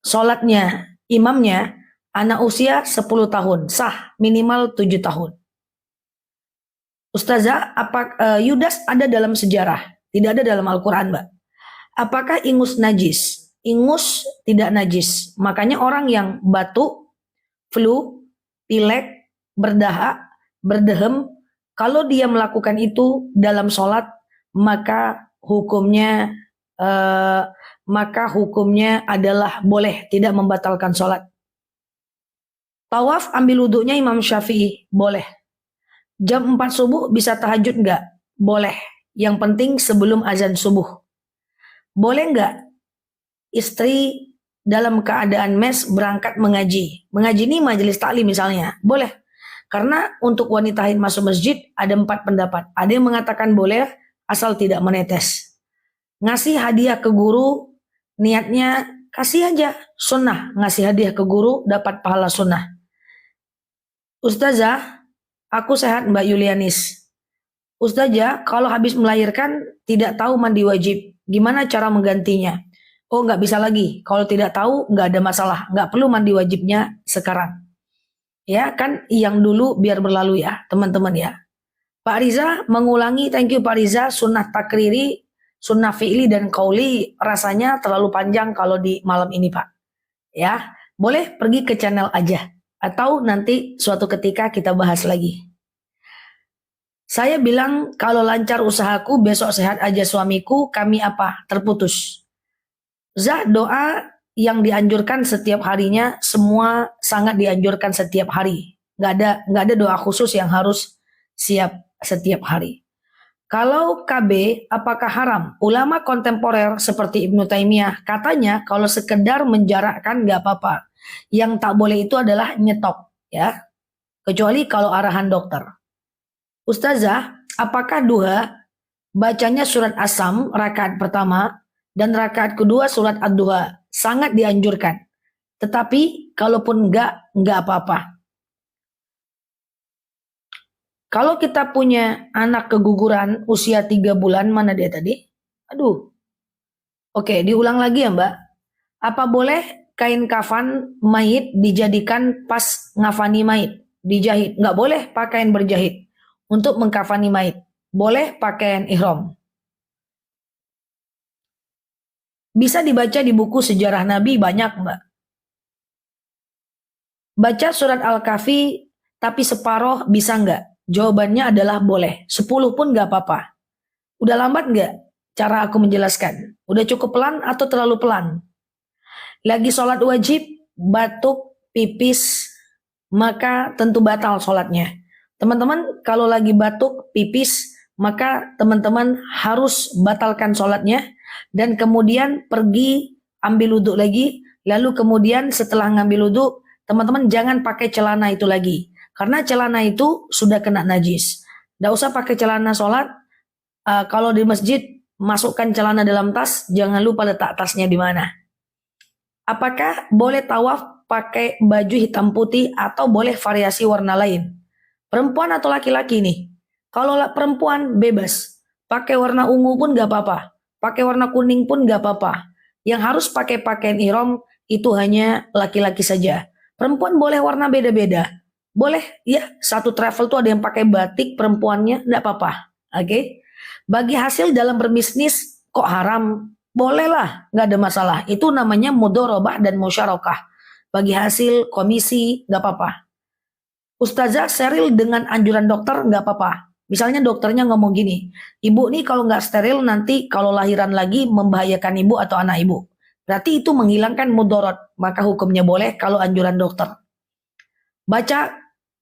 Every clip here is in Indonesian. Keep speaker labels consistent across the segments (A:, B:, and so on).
A: sholatnya imamnya anak usia 10 tahun, sah minimal 7 tahun. Ustazah, Yudas ada dalam sejarah, tidak ada dalam Al-Quran, Mbak. Apakah ingus najis? Ingus tidak najis. Makanya orang yang batuk, flu, pilek, berdahak, berdehem, kalau dia melakukan itu dalam sholat, maka hukumnya adalah boleh, tidak membatalkan sholat. Tawaf ambil wudhunya Imam Syafi'i, boleh. Jam 4 subuh bisa tahajud enggak? Boleh. Yang penting sebelum azan subuh. Boleh enggak istri dalam keadaan mes berangkat mengaji? Mengaji ini majelis taklim misalnya. Boleh. Karena untuk wanita haid masuk masjid ada 4 pendapat. Ada yang mengatakan boleh asal tidak menetes. Ngasih hadiah ke guru, niatnya kasih aja sunnah. Ngasih hadiah ke guru dapat pahala sunnah. Ustazah, aku sehat Mbak Yulianis. Ustazah, kalau habis melahirkan tidak tahu mandi wajib, gimana cara menggantinya? Oh, nggak bisa lagi. Kalau tidak tahu nggak ada masalah, nggak perlu mandi wajibnya sekarang. Ya kan, yang dulu biar berlalu ya teman-teman ya. Pak Riza mengulangi, thank you Pak Riza, sunnah takriri, sunnah fi'li dan qauli rasanya terlalu panjang kalau di malam ini Pak. Ya, boleh pergi ke channel aja. Atau nanti suatu ketika kita bahas lagi. Saya bilang kalau lancar usahaku besok sehat aja suamiku, kami apa? Terputus. Zah, doa yang dianjurkan setiap harinya semua sangat dianjurkan setiap hari. Gak ada doa khusus yang harus siap setiap hari. Kalau KB apakah haram? Ulama kontemporer seperti Ibnu Taimiyah katanya kalau sekedar menjarakkan gak apa-apa. Yang tak boleh itu adalah nyetop ya. Kecuali kalau arahan dokter. Ustazah, apakah duha bacanya surat As-Sam rakaat pertama dan rakaat kedua surat Ad-Duha? Sangat dianjurkan. Tetapi kalaupun enggak apa-apa. Kalau kita punya anak keguguran usia 3 bulan, mana dia tadi? Aduh. Oke, diulang lagi ya Mbak. Apa boleh kain kafan mayit dijadikan pas ngafani mayit? Dijahit. Nggak boleh pakaian berjahit. Untuk mengkafani mayit. Boleh pakaian ihram. Bisa dibaca di buku sejarah Nabi banyak Mbak. Baca surat Al-Kahfi tapi separoh bisa nggak? Jawabannya adalah boleh. 10 pun nggak apa-apa. Udah lambat nggak cara aku menjelaskan? Udah cukup pelan atau terlalu pelan? Lagi sholat wajib, batuk, pipis, maka tentu batal sholatnya. Teman-teman kalau lagi batuk, pipis, maka teman-teman harus batalkan sholatnya dan kemudian pergi ambil wudhu lagi. Lalu kemudian setelah ngambil wudhu, teman-teman jangan pakai celana itu lagi. Karena celana itu sudah kena najis. Nggak usah pakai celana sholat. Kalau di masjid, masukkan celana dalam tas, jangan lupa letak tasnya di mana. Apakah boleh tawaf pakai baju hitam putih atau boleh variasi warna lain? Perempuan atau laki-laki nih? Kalau perempuan bebas, pakai warna ungu pun gak apa-apa, pakai warna kuning pun gak apa-apa. Yang harus pakai pakaian ihram itu hanya laki-laki saja. Perempuan boleh warna beda-beda. Boleh ya, satu travel tuh ada yang pakai batik perempuannya, gak apa-apa. Oke? Bagi hasil dalam berbisnis kok haram? Bolehlah, nggak ada masalah. Itu namanya mudharabah dan musyarakah. Bagi hasil komisi nggak apa-apa. Ustazah steril dengan anjuran dokter nggak apa-apa. Misalnya dokternya ngomong gini, ibu nih kalau nggak steril nanti kalau lahiran lagi membahayakan ibu atau anak ibu. Berarti itu menghilangkan mudarat, maka hukumnya boleh kalau anjuran dokter. Baca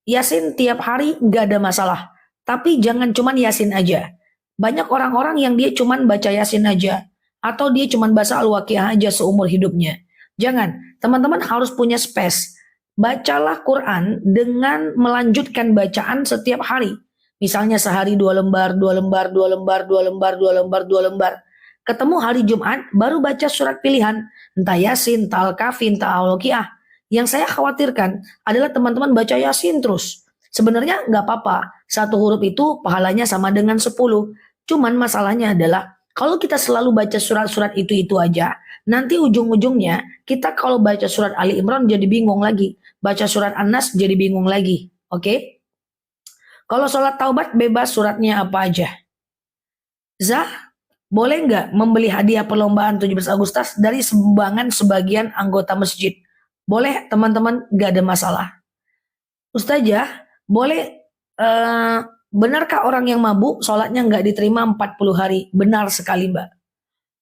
A: Yasin tiap hari nggak ada masalah. Tapi jangan cuman Yasin aja. Banyak orang-orang yang dia cuman baca Yasin aja. Atau dia cuma baca Al-Waqiah aja seumur hidupnya. Jangan, teman-teman harus punya space. Bacalah Quran dengan melanjutkan bacaan setiap hari. Misalnya sehari 2 lembar, 2 lembar, 2 lembar, 2 lembar, 2 lembar, 2 lembar. Ketemu hari Jumat, baru baca surat pilihan. Entah Yasin, entah Al-Kahfi, entah Al-Waqiah. Yang saya khawatirkan adalah teman-teman baca Yasin terus. Sebenarnya nggak apa-apa. 1 huruf itu pahalanya sama dengan 10. Cuman masalahnya adalah Kalau kita selalu baca surat-surat itu aja, nanti ujung-ujungnya kita kalau baca surat Ali Imran jadi bingung lagi. Baca surat An-Nas jadi bingung lagi. Oke? Kalau sholat taubat bebas suratnya apa aja. Zah, boleh nggak membeli hadiah perlombaan 17 Agustus dari sumbangan sebagian anggota masjid? Boleh teman-teman, nggak ada masalah. Ustazah, boleh benarkah orang yang mabuk sholatnya nggak diterima 40 hari? Benar sekali Mbak.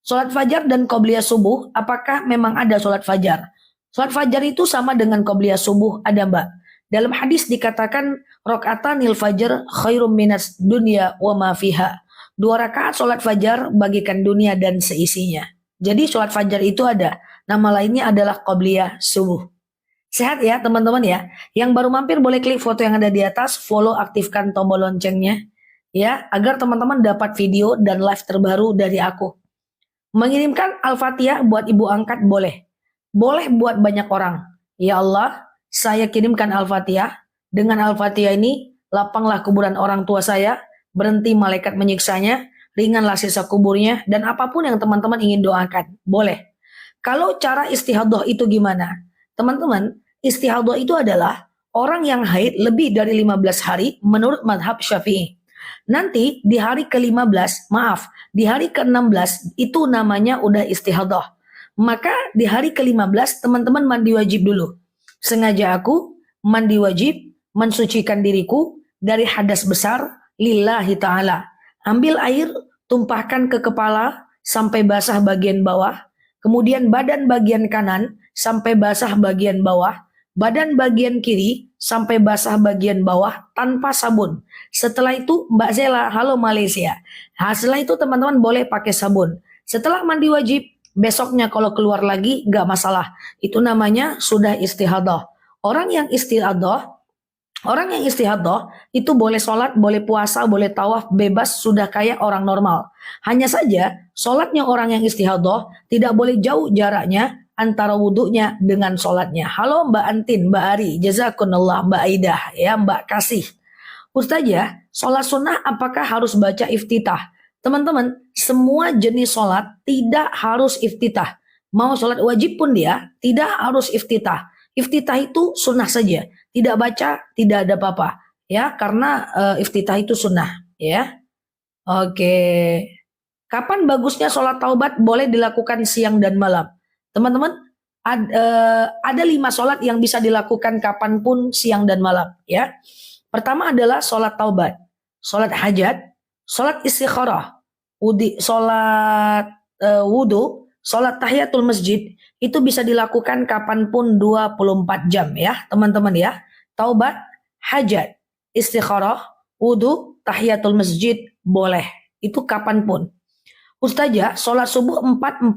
A: Sholat fajar dan qobliyah subuh, apakah memang ada sholat fajar? Sholat fajar itu sama dengan qobliyah subuh, ada Mbak. Dalam hadis dikatakan rakaatanil fajr khairum minas dunya wa ma fiha. 2 rakaat sholat fajar bagikan dunia dan seisinya. Jadi sholat fajar itu ada. Nama lainnya adalah qobliyah subuh. Sehat ya teman-teman ya. Yang baru mampir boleh klik foto yang ada di atas, follow, aktifkan tombol loncengnya ya, agar teman-teman dapat video dan live terbaru dari aku. Mengirimkan Al-Fatihah buat ibu angkat boleh. Boleh buat banyak orang. Ya Allah, saya kirimkan Al-Fatihah. Dengan Al-Fatihah ini, lapanglah kuburan orang tua saya, berhenti malaikat menyiksanya, ringanlah sisa kuburnya, dan apapun yang teman-teman ingin doakan. Boleh. Kalau cara istihadah itu gimana? Teman-teman, istihadah itu adalah orang yang haid lebih dari 15 hari menurut madhab Syafi'i. Nanti di hari ke-15, di hari ke-16 itu namanya udah istihadah. Maka di hari ke-15 teman-teman mandi wajib dulu. Sengaja aku mandi wajib, mensucikan diriku dari hadas besar lillahi ta'ala. Ambil air, tumpahkan ke kepala sampai basah bagian bawah. Kemudian badan bagian kanan sampai basah bagian bawah. Badan bagian kiri sampai basah bagian bawah tanpa sabun. Setelah itu Mbak Zela, halo Malaysia. Nah, setelah itu teman-teman boleh pakai sabun. Setelah mandi wajib, besoknya kalau keluar lagi gak masalah. Itu namanya sudah istihadah. Orang yang istihadah itu boleh sholat, boleh puasa, boleh tawaf, bebas, sudah kayak orang normal. Hanya saja sholatnya orang yang istihadah tidak boleh jauh jaraknya antara wudhunya dengan sholatnya. Halo Mbak Antin, Mbak Ari, jazakumullah, Mbak Aidah, ya Mbak Kasih. Ustazah, sholat sunnah apakah harus baca iftitah? Teman-teman, semua jenis sholat tidak harus iftitah. Mau sholat wajib pun dia tidak harus iftitah. Iftitah itu sunnah saja. Tidak baca, tidak ada apa-apa. Ya, karena iftitah itu sunnah. Ya, oke. Kapan bagusnya sholat taubat? Boleh dilakukan siang dan malam. Teman-teman, ada 5 sholat yang bisa dilakukan kapanpun siang dan malam. Ya, pertama adalah sholat taubat, sholat hajat, sholat istikharah, sholat wudhu, sholat tahiyatul masjid. Itu bisa dilakukan kapanpun 24 jam ya teman-teman ya. Taubat, hajat, istikharah, wudhu, tahiyatul masjid boleh. Itu kapanpun. Ustazah, sholat subuh 4.45.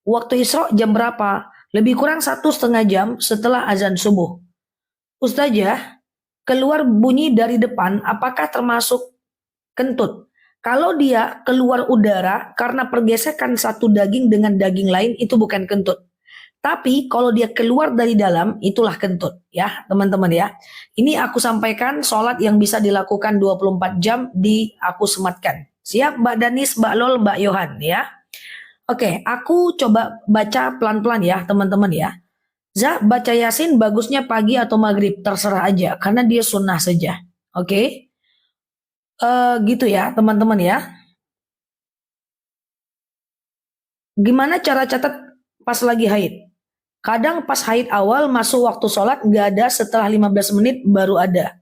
A: Waktu Isra jam berapa? Lebih kurang 1,5 jam setelah azan subuh. Ustazah, keluar bunyi dari depan apakah termasuk kentut? Kalau dia keluar udara karena pergesekan satu daging dengan daging lain itu bukan kentut. Tapi kalau dia keluar dari dalam itulah kentut ya teman-teman ya. Ini aku sampaikan sholat yang bisa dilakukan 24 jam di aku sematkan. Siap Mbak Danis, Mbak Lol, Mbak Yohan ya. Oke, aku coba baca pelan-pelan ya teman-teman ya. Za, baca Yasin bagusnya pagi atau maghrib, terserah aja karena dia sunnah saja. Oke. Gitu ya teman-teman ya. Gimana cara catat pas lagi haid? Kadang pas haid awal masuk waktu sholat nggak ada, setelah 15 menit baru ada.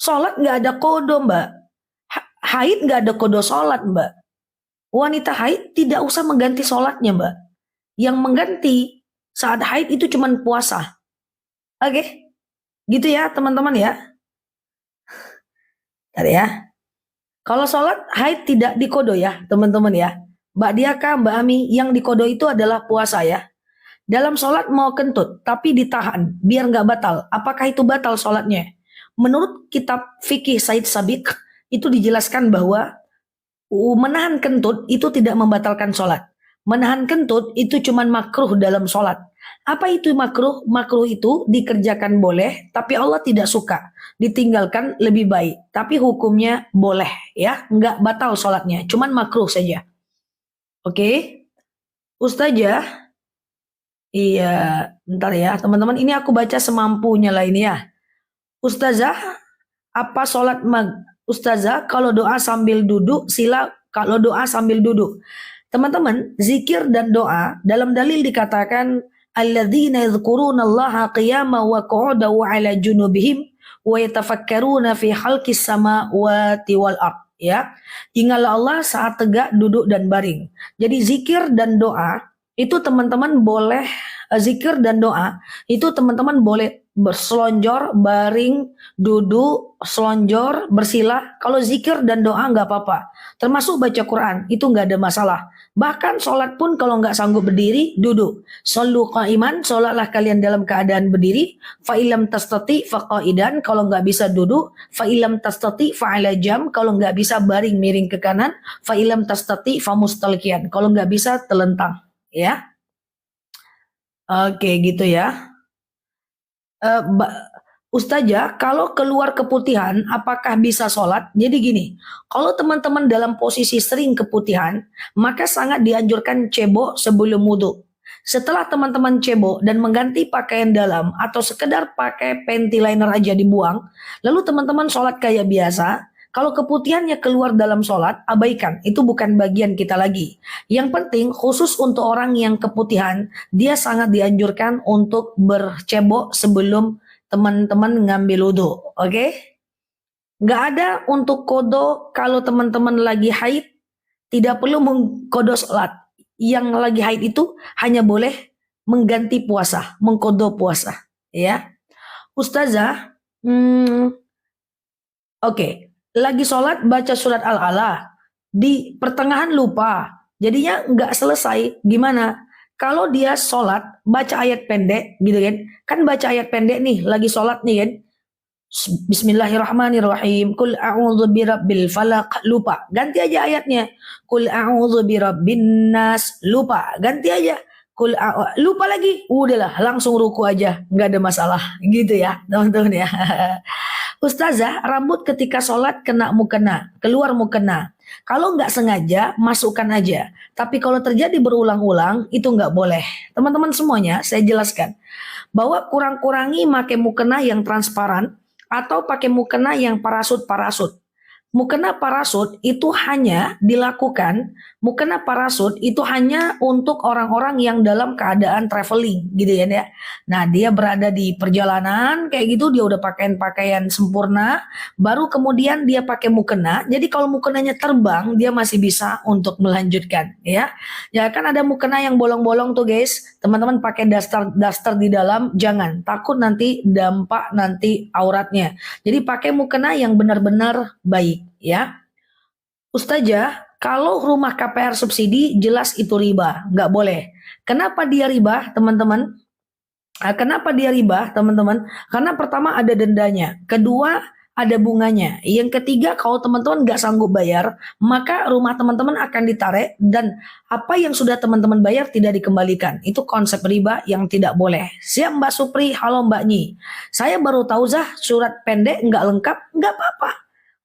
A: Sholat nggak ada kodo Mbak. Haid nggak ada kodo sholat Mbak. Wanita haid tidak usah mengganti sholatnya Mbak. Yang mengganti saat haid itu cuma puasa. Oke. Gitu ya teman-teman ya. Tadi ya. Kalau sholat haid tidak dikodo ya teman-teman ya. Mbak Diaka, Mbak Ami, yang dikodo itu adalah puasa ya. Dalam sholat mau kentut tapi ditahan biar nggak batal. Apakah itu batal sholatnya? Menurut kitab fikih Said Sabiq itu dijelaskan bahwa menahan kentut itu tidak membatalkan sholat. Menahan kentut itu cuma makruh dalam sholat. Apa itu makruh? Makruh itu dikerjakan boleh, tapi Allah tidak suka. Ditinggalkan lebih baik, tapi hukumnya boleh ya, nggak batal sholatnya, cuman makruh saja. Oke, Ustazah, iya, bentar ya teman-teman, ini aku baca semampunya lah ini ya. Ustazah, apa sholat Ustazah, kalau doa sambil duduk, kalau doa sambil duduk. Teman-teman, zikir dan doa dalam dalil dikatakan alladzina yadhkurunallaha qiyaman wa qu'udan wa 'ala junubihim wa yatafakkaruna fi khalqis samawati wal ard, ya. Ingatlah Allah saat tegak, duduk dan baring. Jadi zikir dan doa itu teman-teman boleh zikir dan doa itu teman-teman boleh berselonjor, baring, duduk, selonjor, bersila. Kalau zikir dan doa nggak apa-apa. Termasuk baca Quran, itu nggak ada masalah. Bahkan sholat pun kalau nggak sanggup berdiri, duduk. Shollu qa'iman, sholatlah kalian dalam keadaan berdiri. Fa'ilam tastati faqa'idan, kalau nggak bisa duduk. Fa'ilam tastati fa'ala jam, kalau nggak bisa baring miring ke kanan. Fa'ilam tastati famustalkian, kalau nggak bisa telentang. Ya, oke gitu ya. Eh, Ustazah, kalau keluar keputihan, apakah bisa sholat? Jadi gini, kalau teman-teman dalam posisi sering keputihan, maka sangat dianjurkan cebok sebelum wudhu. Setelah teman-teman cebok dan mengganti pakaian dalam atau sekedar pakai panty liner aja dibuang, lalu teman-teman sholat kayak biasa. Kalau keputihannya keluar dalam sholat, abaikan. Itu bukan bagian kita lagi. Yang penting khusus untuk orang yang keputihan, dia sangat dianjurkan untuk bercebok sebelum teman-teman ngambil wudhu. Oke? Nggak ada untuk kodo kalau teman-teman lagi haid, tidak perlu mengkodo sholat. Yang lagi haid itu hanya boleh mengganti puasa, mengkodo puasa. Ya, Ustazah, oke. Lagi sholat baca surat Al-Ala, di pertengahan lupa, jadinya nggak selesai. Gimana? Kalau dia sholat baca ayat pendek, gitu kan baca ayat pendek nih, lagi sholat nih kan, Bismillahirrahmanirrahim. Qul a'udzu birabbil falaq, lupa. Ganti aja ayatnya. Qul a'udzu birabbin nas, lupa. Ganti aja. Lupa lagi. Udahlah, langsung ruku aja. Nggak ada masalah. Gitu ya, teman-teman ya. Ustazah, rambut ketika sholat kena mukena, keluar mukena. Kalau nggak sengaja, masukkan aja. Tapi kalau terjadi berulang-ulang, itu nggak boleh. Teman-teman semuanya, saya jelaskan. Bahwa kurang-kurangi pakai mukena yang transparan, atau pakai mukena yang parasut-parasut. Mukena parasut itu hanya dilakukan, mukena parasut itu hanya untuk orang-orang yang dalam keadaan traveling gitu ya. Nah, dia berada di perjalanan kayak gitu, dia udah pakaian sempurna, baru kemudian dia pakai mukena. Jadi kalau mukenanya terbang, dia masih bisa untuk melanjutkan ya. Ya kan ada mukena yang bolong-bolong tuh guys. Teman-teman pakai daster di dalam, jangan, takut nanti dampak nanti auratnya. Jadi pakai mukena yang benar-benar baik ya. Ustazah, kalau rumah KPR subsidi jelas itu riba, nggak boleh. Kenapa dia riba, teman-teman? Kenapa dia riba, teman-teman? Karena pertama ada dendanya, kedua ada bunganya, yang ketiga kalau teman-teman nggak sanggup bayar, maka rumah teman-teman akan ditarik dan apa yang sudah teman-teman bayar tidak dikembalikan. Itu konsep riba yang tidak boleh. Siap Mbak Supri, halo Mbak Nyi. Saya baru tahu surat pendek nggak lengkap, nggak apa-apa.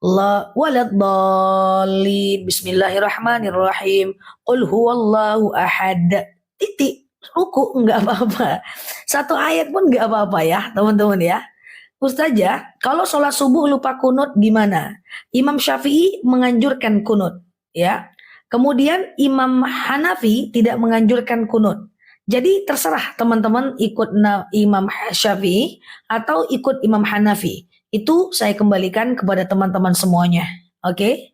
A: La waladdallin. Bismillahirrahmanirrahim. Qul huwallahu ahad. Titik. Ruku nggak apa-apa. Satu ayat pun nggak apa-apa ya, teman-teman ya. Ustazah, kalau sholat subuh lupa kunut gimana? Imam Syafi'i menganjurkan kunut, ya. Kemudian Imam Hanafi tidak menganjurkan kunut. Jadi terserah teman-teman ikut Imam Syafi'i atau ikut Imam Hanafi. Itu saya kembalikan kepada teman-teman semuanya. Oke?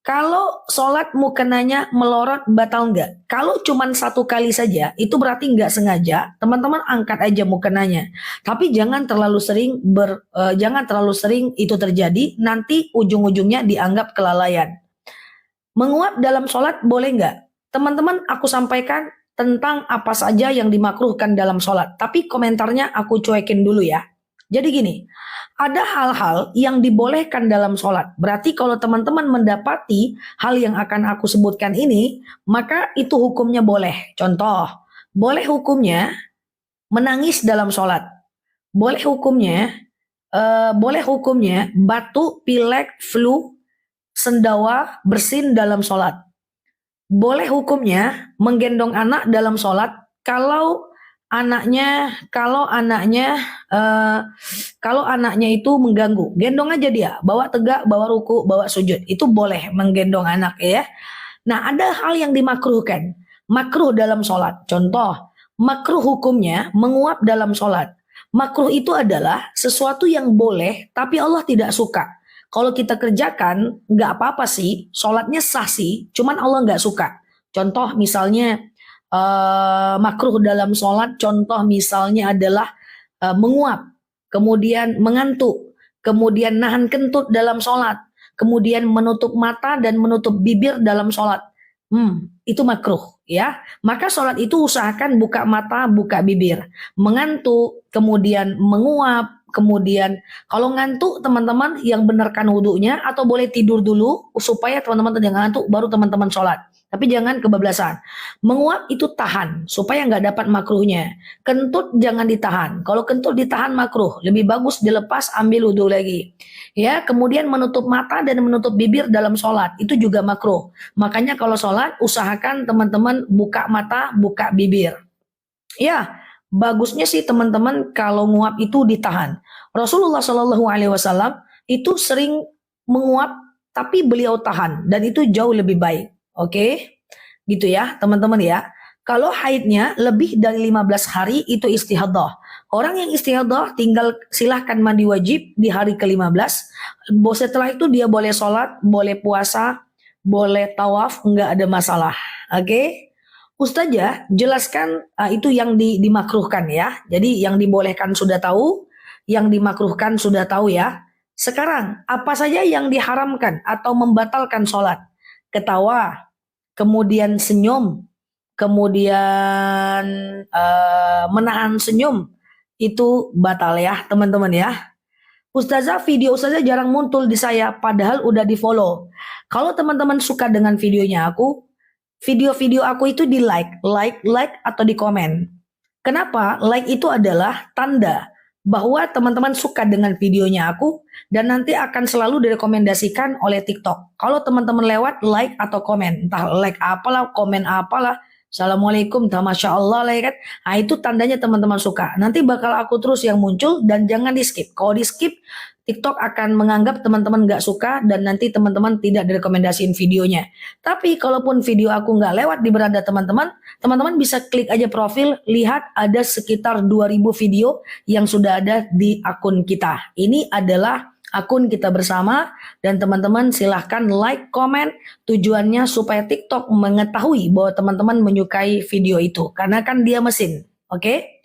A: Kalau sholat mukenanya melorot batal nggak? Kalau cuma satu kali saja, itu berarti nggak sengaja. Teman-teman angkat aja mukenanya. Tapi jangan terlalu sering itu terjadi. Nanti ujung-ujungnya dianggap kelalaian. Menguap dalam sholat boleh nggak? Teman-teman, aku sampaikan tentang apa saja yang dimakruhkan dalam sholat. Tapi komentarnya aku cuekin dulu ya. Jadi gini, ada hal-hal yang dibolehkan dalam sholat. Berarti kalau teman-teman mendapati hal yang akan aku sebutkan ini, maka itu hukumnya boleh. Contoh, boleh hukumnya menangis dalam sholat. Boleh hukumnya, batuk, pilek, flu, sendawa, bersin dalam sholat. Boleh hukumnya menggendong anak dalam sholat kalau anaknya itu mengganggu. Gendong aja dia, bawa tegak, bawa ruku, bawa sujud. Itu boleh menggendong anak ya. Nah, ada hal yang dimakruhkan. Makruh dalam sholat. Contoh, makruh hukumnya menguap dalam sholat. Makruh itu adalah sesuatu yang boleh tapi Allah tidak suka. Kalau kita kerjakan nggak apa-apa sih, sholatnya sah sih, cuman Allah nggak suka. Contoh misalnya makruh dalam sholat, contoh misalnya adalah menguap, kemudian mengantuk, kemudian nahan kentut dalam sholat, kemudian menutup mata dan menutup bibir dalam sholat. Itu makruh ya. Maka sholat itu usahakan buka mata, buka bibir. Mengantuk, kemudian menguap, kemudian kalau ngantuk teman-teman yang benarkan wudhunya atau boleh tidur dulu supaya teman-teman tidak ngantuk baru teman-teman sholat. Tapi jangan kebablasan. Menguap itu tahan supaya nggak dapat makruhnya. Kentut jangan ditahan. Kalau kentut ditahan makruh. Lebih bagus dilepas ambil wudhu lagi. Ya, kemudian menutup mata dan menutup bibir dalam sholat. Itu juga makruh. Makanya kalau sholat usahakan teman-teman buka mata, buka bibir. Ya, bagusnya sih teman-teman kalau nguap itu ditahan. Rasulullah Shallallahu Alaihi Wasallam itu sering menguap tapi beliau tahan dan itu jauh lebih baik. Oke, gitu ya teman-teman ya. Kalau haidnya lebih dari 15 hari itu istihadah. Orang yang istihadah tinggal silahkan mandi wajib di hari ke-15. Setelah itu dia boleh sholat, boleh puasa, boleh tawaf, nggak ada masalah. Oke. Ustazah jelaskan itu yang dimakruhkan ya. Jadi yang dibolehkan sudah tahu, yang dimakruhkan sudah tahu ya. Sekarang apa saja yang diharamkan atau membatalkan sholat? Ketawa, kemudian senyum, kemudian menahan senyum, itu batal ya teman-teman ya. Ustazah, video Ustazah jarang muncul di saya padahal udah di follow. Kalau teman-teman suka dengan videonya aku, video-video aku itu di like atau di komen. Kenapa? Like itu adalah tanda bahwa teman-teman suka dengan videonya aku dan nanti akan selalu direkomendasikan oleh TikTok. Kalau teman-teman lewat like atau komen, entah like apalah, komen apalah, Assalamualaikum, Masya Allah lah ya kan. Nah itu tandanya teman-teman suka. Nanti bakal aku terus yang muncul dan jangan di skip. Kalau di skip, TikTok akan menganggap teman-teman gak suka dan nanti teman-teman tidak direkomendasiin videonya. Tapi kalaupun video aku gak lewat di beranda teman-teman, teman-teman bisa klik aja profil, lihat ada sekitar 2000 video yang sudah ada di akun kita. Ini adalah akun kita bersama dan teman-teman silahkan like, komen, tujuannya supaya TikTok mengetahui bahwa teman-teman menyukai video itu karena kan dia mesin, oke?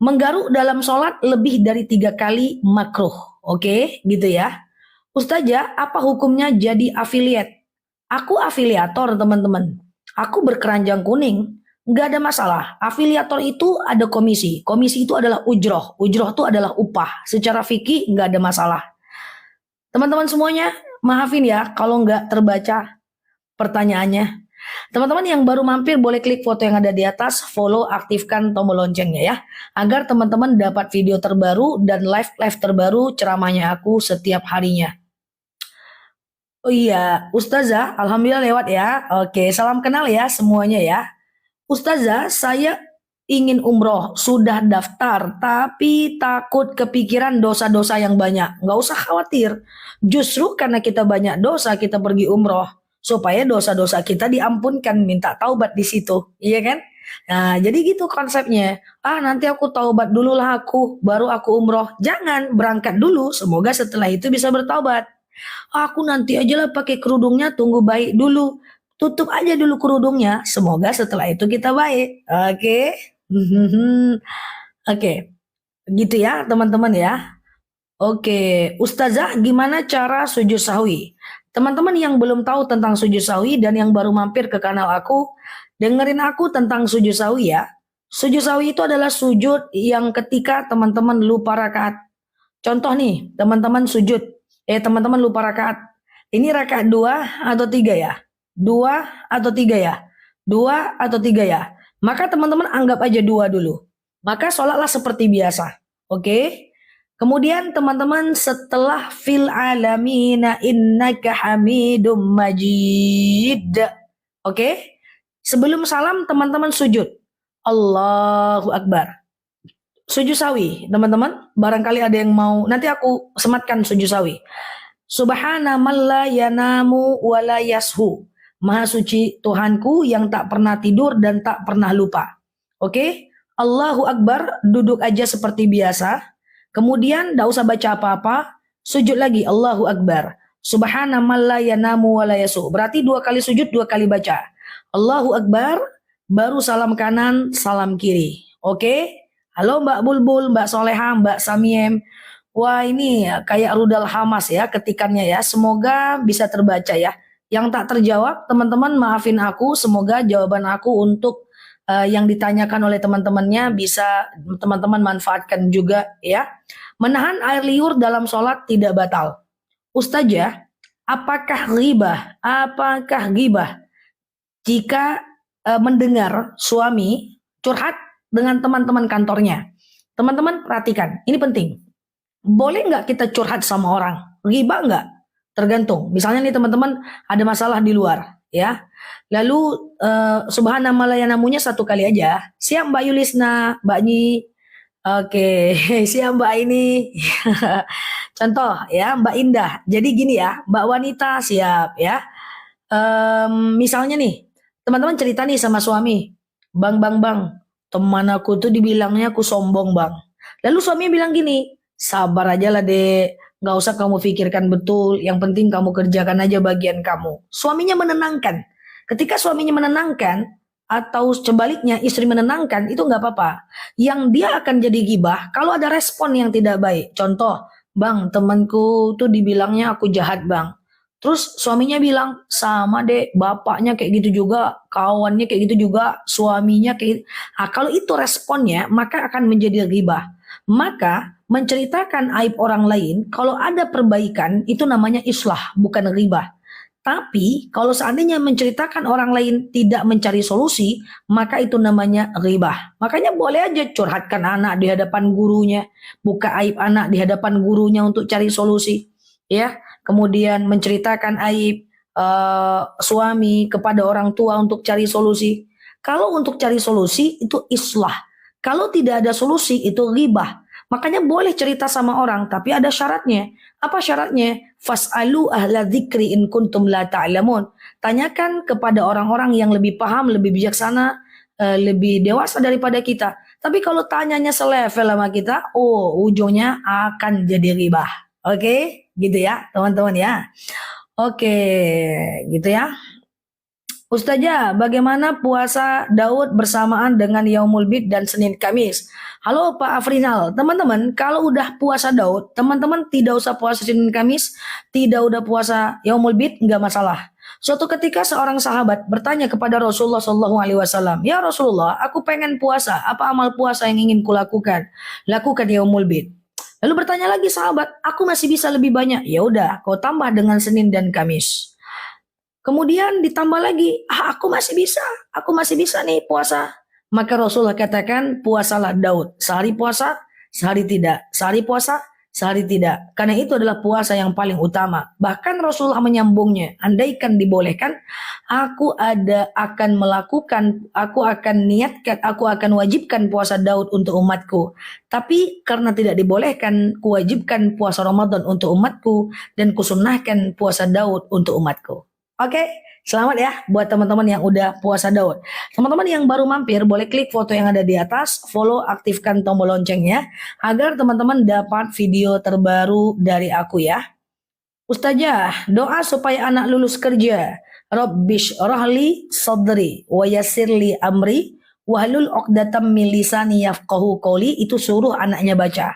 A: Menggaruk dalam sholat lebih dari 3 kali makruh, oke? Gitu ya. Ustazah, apa hukumnya jadi affiliate? Aku afiliator teman-teman, aku berkeranjang kuning, nggak ada masalah. Afiliator itu ada komisi, komisi itu adalah ujroh, ujroh itu adalah upah. Secara fikih nggak ada masalah. Teman-teman semuanya, maafin ya kalau nggak terbaca pertanyaannya. Teman-teman yang baru mampir boleh klik foto yang ada di atas, follow, aktifkan tombol loncengnya ya. Agar teman-teman dapat video terbaru dan live terbaru ceramahnya aku setiap harinya. Oh iya, Ustazah, alhamdulillah lewat ya. Oke, salam kenal ya semuanya ya. Ustazah, saya ingin umroh, sudah daftar, tapi takut kepikiran dosa-dosa yang banyak. Nggak usah khawatir. Justru karena kita banyak dosa, kita pergi umroh. Supaya dosa-dosa kita diampunkan, minta taubat di situ. Iya kan? Nah, jadi gitu konsepnya. Nanti aku taubat dulu lah aku, baru aku umroh. Jangan, berangkat dulu. Semoga setelah itu bisa bertaubat. Aku nanti aja lah pakai kerudungnya, tunggu baik dulu. Tutup aja dulu kerudungnya. Semoga setelah itu kita baik. Oke. Oke. Gitu ya teman-teman ya. Oke. Ustazah gimana cara sujud sahwi? Teman-teman yang belum tahu tentang sujud sahwi dan yang baru mampir ke kanal aku, dengerin aku tentang sujud sahwi ya. Sujud sahwi itu adalah sujud yang ketika teman-teman lupa rakaat. Contoh nih, teman-teman sujud. Teman-teman lupa rakaat. Ini rakaat 2 atau 3 ya? 2 atau 3 ya? 2 atau 3 ya? Maka teman-teman anggap aja 2 dulu. maka sholatlah seperti biasa. Oke. Kemudian teman-teman setelah fil alamina innaka hamidum majid. Oke. Sebelum salam teman-teman sujud. Allahu Akbar. Sujud sawi, teman-teman. Barangkali ada yang mau, nanti aku sematkan sujud sawi. Subhana man la yanamu wa la yashu. Maha suci Tuhanku yang tak pernah tidur dan tak pernah lupa. Oke? Allahu Akbar, duduk aja seperti biasa. Kemudian tidak usah baca apa-apa, sujud lagi Allahu Akbar. Subhana man la yanamu wa la yashu. Berarti 2 kali sujud, 2 kali baca. Allahu Akbar, baru salam kanan, salam kiri. Oke? Halo Mbak Bulbul, Mbak Soleha, Mbak Samiem. Wah ini kayak rudal Hamas ya ketikannya ya. Semoga bisa terbaca ya. Yang tak terjawab teman-teman maafin aku. Semoga jawaban aku untuk yang ditanyakan oleh teman-temannya bisa teman-teman manfaatkan juga ya. Menahan air liur dalam sholat tidak batal. Ustazah, apakah ghibah? Apakah ghibah jika mendengar suami curhat dengan teman-teman kantornya? Teman-teman perhatikan, ini penting. Boleh nggak kita curhat sama orang? Ghibah nggak? Tergantung. Misalnya nih teman-teman ada masalah di luar, ya. Lalu subhanallah namunya 1 kali aja. Siap Mbak Yulisna, Mbak Nyi. Oke, siap Mbak ini. Contoh ya Mbak Indah. Jadi gini ya, Mbak Wanita siap ya. Misalnya nih, teman-teman cerita nih sama suami. Bang, teman aku tuh dibilangnya aku sombong bang. Lalu suaminya bilang gini, sabar aja lah dek, gak usah kamu pikirkan betul, yang penting kamu kerjakan aja bagian kamu. Suaminya menenangkan. Ketika suaminya menenangkan, atau sebaliknya istri menenangkan, itu gak apa-apa. Yang dia akan jadi gibah kalau ada respon yang tidak baik. Contoh, bang temanku tuh dibilangnya aku jahat bang. Terus suaminya bilang, sama deh, bapaknya kayak gitu juga, kawannya kayak gitu juga, suaminya kayak gitu. Nah, kalau itu responnya, maka akan menjadi ghibah. Maka menceritakan aib orang lain, kalau ada perbaikan, itu namanya islah, bukan ghibah. Tapi kalau seandainya menceritakan orang lain tidak mencari solusi, maka itu namanya ghibah. Makanya boleh aja curhatkan anak di hadapan gurunya, buka aib anak di hadapan gurunya untuk cari solusi. Ya, kemudian menceritakan aib suami kepada orang tua untuk cari solusi. Kalau untuk cari solusi itu islah. Kalau tidak ada solusi itu ghibah. Makanya boleh cerita sama orang, tapi ada syaratnya. Apa syaratnya? Fas'alu ahla dzikri in kuntum la ta'lamun. Tanyakan kepada orang-orang yang lebih paham, lebih bijaksana, lebih dewasa daripada kita. Tapi kalau tanyanya selevel sama kita, ujungnya akan jadi ghibah. Oke, gitu ya teman-teman ya. Oke, gitu ya. Ustazah, bagaimana puasa Daud bersamaan dengan Yaumul Bid dan Senin Kamis? Halo Pak Afrinal, teman-teman kalau udah puasa Daud, teman-teman tidak usah puasa Senin Kamis, tidak udah puasa Yaumul Bid, nggak masalah. Suatu ketika seorang sahabat bertanya kepada Rasulullah SAW, ya Rasulullah, aku pengen puasa, apa amal puasa yang ingin kulakukan? Lakukan Yaumul Bid. Lalu bertanya lagi sahabat, aku masih bisa lebih banyak. Ya udah, kau tambah dengan Senin dan Kamis. Kemudian ditambah lagi, aku masih bisa nih puasa. Maka Rasulullah katakan, puasalah Daud. Sehari puasa, sehari tidak. Sehari puasa, sehari tidak. Karena itu adalah puasa yang paling utama. Bahkan Rasulullah menyambungnya, andaikan dibolehkan, aku akan wajibkan puasa Daud untuk umatku. Tapi karena tidak dibolehkan, kuwajibkan puasa Ramadan untuk umatku, dan kusunnahkan puasa Daud untuk umatku. Oke, selamat ya buat teman-teman yang udah puasa Daud. Teman-teman yang baru mampir boleh klik foto yang ada di atas, follow, aktifkan tombol loncengnya agar teman-teman dapat video terbaru dari aku ya. Ustazah, doa supaya anak lulus kerja. Rabbish rahli sadri wa yassirli amri wahlul 'uqdatam min lisani yafqahu qawli, itu suruh anaknya baca.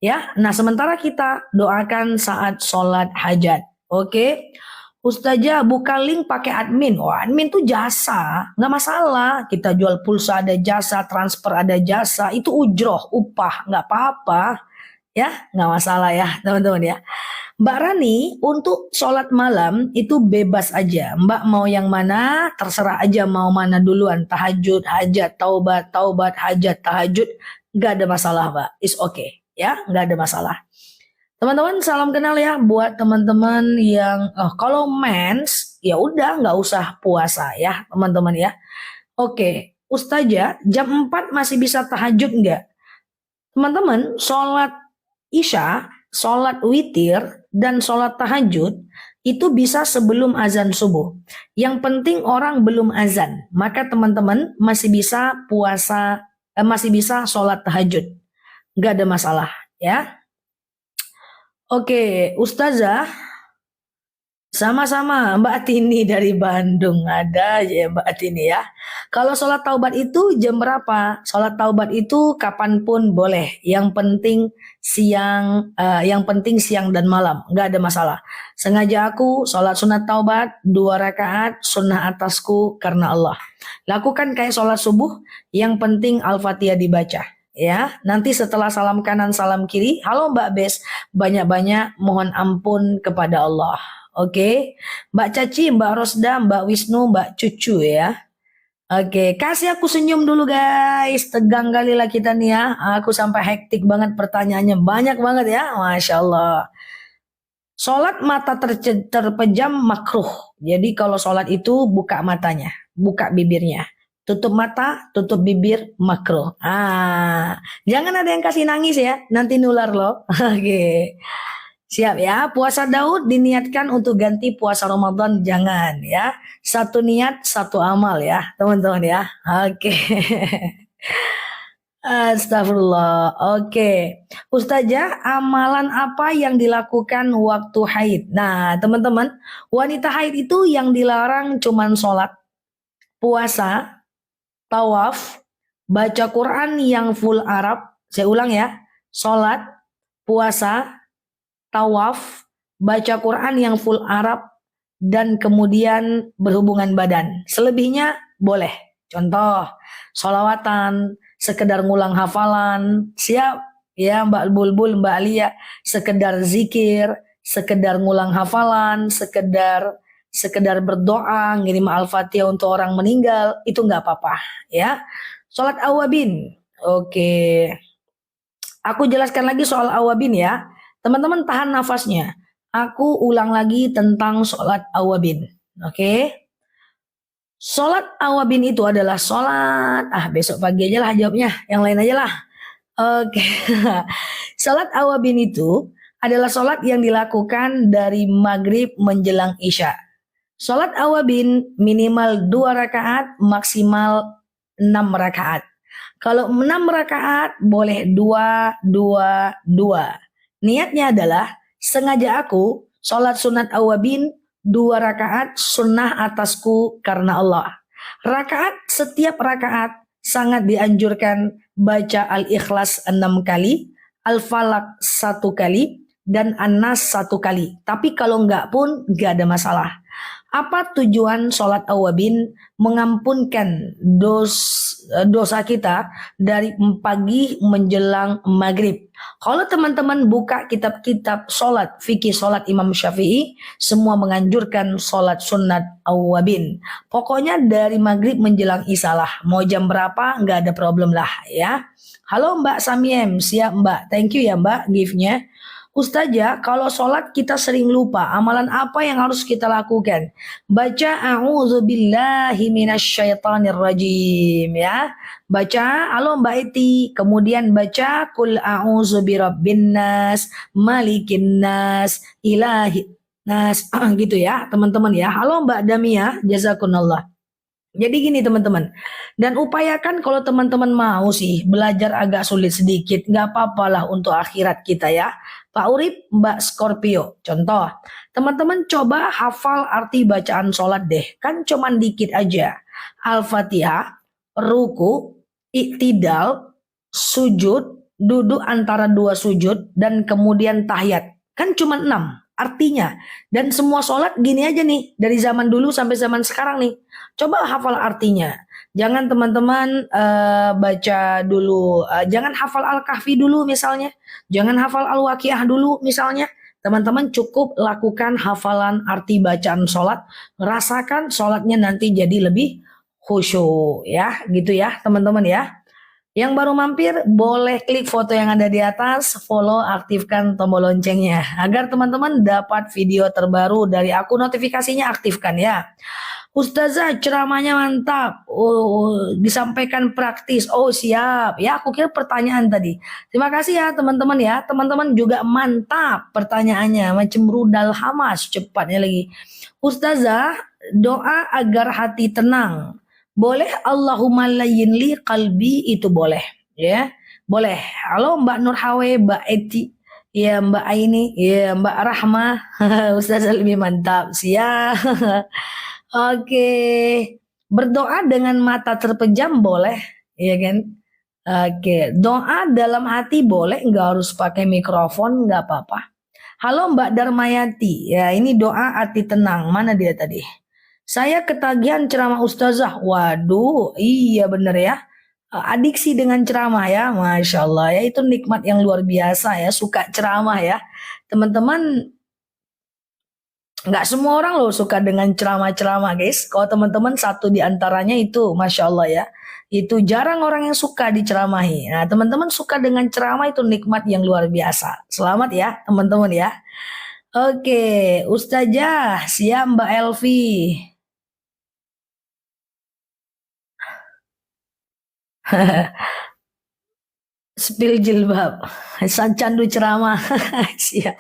A: Ya, nah sementara kita doakan saat sholat hajat. Oke. Ustazah buka link pakai admin. Admin tuh jasa, nggak masalah. Kita jual pulsa ada jasa, transfer ada jasa, itu ujroh, upah, nggak apa-apa. Ya, nggak masalah ya teman-teman ya. Mbak Rani untuk sholat malam itu bebas aja. Mbak mau yang mana, terserah aja mau mana duluan. Tahajud, hajat, taubat, hajat, tahajud. nggak ada masalah Mbak, is okay ya, nggak ada masalah. Teman-teman salam kenal ya buat teman-teman yang kalau mens ya udah nggak usah puasa ya teman-teman ya. Oke, Ustazah jam 4 masih bisa tahajud nggak? Teman-teman, sholat isya, sholat witir, dan sholat tahajud itu bisa sebelum azan subuh. Yang penting orang belum azan, maka teman-teman masih bisa puasa, masih bisa sholat tahajud. Nggak ada masalah ya. Oke, Ustazah, sama-sama Mbak Tini dari Bandung. Ada aja ya Mbak Tini ya. Kalau sholat taubat itu jam berapa? Sholat taubat itu kapanpun boleh. Yang penting siang dan malam. Nggak ada masalah. Sengaja aku sholat sunat taubat 2 rakaat sunnah atasku karena Allah. Lakukan kayak sholat subuh. Yang penting Al-Fatihah dibaca. Ya, nanti setelah salam kanan salam kiri, halo Mbak Bes, banyak-banyak mohon ampun kepada Allah. Oke, Mbak Caci, Mbak Rosda, Mbak Wisnu, Mbak Cucu ya. Oke, kasih aku senyum dulu guys. Tegang kali lah kita nih ya. Aku sampai hektik banget pertanyaannya. Banyak banget ya. Masya Allah. Sholat mata terpejam makruh. Jadi kalau sholat itu buka matanya. Buka bibirnya. Tutup mata, tutup bibir, makruh. Jangan ada yang kasih nangis ya. Nanti nular loh. Oke. Siap ya, puasa Daud diniatkan untuk ganti puasa Ramadan, jangan ya. Satu niat, satu amal ya, teman-teman ya. Oke. Astagfirullah. Oke. Ustazah, amalan apa yang dilakukan waktu haid? Nah, teman-teman, wanita haid itu yang dilarang cuman sholat, puasa, tawaf, baca Quran yang full Arab. Saya ulang ya, sholat, puasa, tawaf, baca Quran yang full Arab, dan kemudian berhubungan badan. Selebihnya boleh. Contoh, sholawatan, sekedar ngulang hafalan, siap ya Mbak Bulbul, Mbak Alia, sekedar zikir, sekedar ngulang hafalan, sekedar berdoa, ngirim Al-Fatihah untuk orang meninggal, itu nggak apa-apa ya. Sholat awabin, oke. Aku jelaskan lagi soal awabin ya. Teman-teman tahan nafasnya. Aku ulang lagi tentang sholat awabin. Oke. Sholat awabin itu adalah sholat. Besok pagi aja lah jawabnya. Yang lain aja lah. Oke. Sholat awabin itu adalah sholat yang dilakukan dari maghrib menjelang isya. Sholat awabin minimal 2 rakaat, maksimal 6 rakaat. Kalau 6 rakaat boleh 2, 2, 2. Niatnya adalah sengaja aku sholat sunat awabin 2 rakaat sunnah atasku karena Allah. Setiap rakaat sangat dianjurkan baca Al-Ikhlas 6 kali, Al-Falaq 1 kali, dan An-Nas 1 kali. Tapi kalau enggak pun enggak ada masalah. Apa tujuan sholat awabin? Mengampunkan dosa kita dari pagi menjelang maghrib. Kalau teman-teman buka kitab-kitab sholat, fikih sholat Imam Syafi'i, semua menganjurkan sholat sunat awabin. Pokoknya dari maghrib menjelang isya lah. Mau jam berapa nggak ada problem lah ya. Halo Mbak Samiem, siap Mbak. Thank you ya Mbak gift-nya. Ustazah, kalau sholat kita sering lupa, amalan apa yang harus kita lakukan? Baca a'udzubillahi minasyaitonirrajim ya. Baca halo Mbak Eti, kemudian baca kul a'udzu birabbin nas, malikin nas, ilahi nas gitu ya, teman-teman ya. Halo Mbak Damia, jazakunallah. Jadi gini teman-teman, dan upayakan kalau teman-teman mau sih belajar agak sulit sedikit, nggak apa-apa lah untuk akhirat kita ya. Pak Urip, Mbak Scorpio, contoh, teman-teman coba hafal arti bacaan sholat deh, kan cuman dikit aja. Al-Fatihah, ruku, iktidal, sujud, duduk antara 2 sujud, dan kemudian tahiyat. Kan cuma 6 artinya. Dan semua sholat gini aja nih, dari zaman dulu sampai zaman sekarang nih. Coba hafal artinya. Jangan teman-teman baca dulu, jangan hafal Al-Kahfi dulu misalnya. Jangan hafal Al-Waqiah dulu misalnya. Teman-teman cukup lakukan hafalan arti bacaan sholat. Rasakan sholatnya nanti jadi lebih khusyuk ya, gitu ya teman-teman ya. Yang baru mampir boleh klik foto yang ada di atas, follow, aktifkan tombol loncengnya agar teman-teman dapat video terbaru dari aku, notifikasinya aktifkan ya. Ustazah ceramahnya mantap, disampaikan praktis. Oh siap, ya aku kira pertanyaan tadi. Terima kasih ya teman-teman ya, teman-teman juga mantap pertanyaannya, macam rudal hamas cepatnya lagi. Ustazah, doa agar hati tenang. Boleh Allahumma layyin li qalbi, itu boleh ya. Boleh. Halo Mbak Nurhawe, Mbak Eti, ya Mbak Aini, ya Mbak Rahma. Ustazah lebih mantap. Siap. Oke. Berdoa dengan mata terpejam boleh, ya kan? Oke, doa dalam hati boleh, nggak harus pakai mikrofon, nggak apa-apa. Halo Mbak Darmayati, ya ini doa hati tenang. Mana dia tadi? Saya ketagihan ceramah ustazah. Waduh, iya bener ya. Adiksi dengan ceramah ya, Masya Allah ya, itu nikmat yang luar biasa ya, suka ceramah ya. Teman-teman, nggak semua orang loh suka dengan ceramah-ceramah guys. Kalau teman-teman satu di antaranya itu, Masya Allah ya. Itu jarang orang yang suka diceramahi. Nah teman-teman suka dengan ceramah, itu nikmat yang luar biasa. Selamat ya teman-teman ya. Oke, Ustazah, siap Mbak Elvi. Spil jilbab, sang candu ceramah. Siap.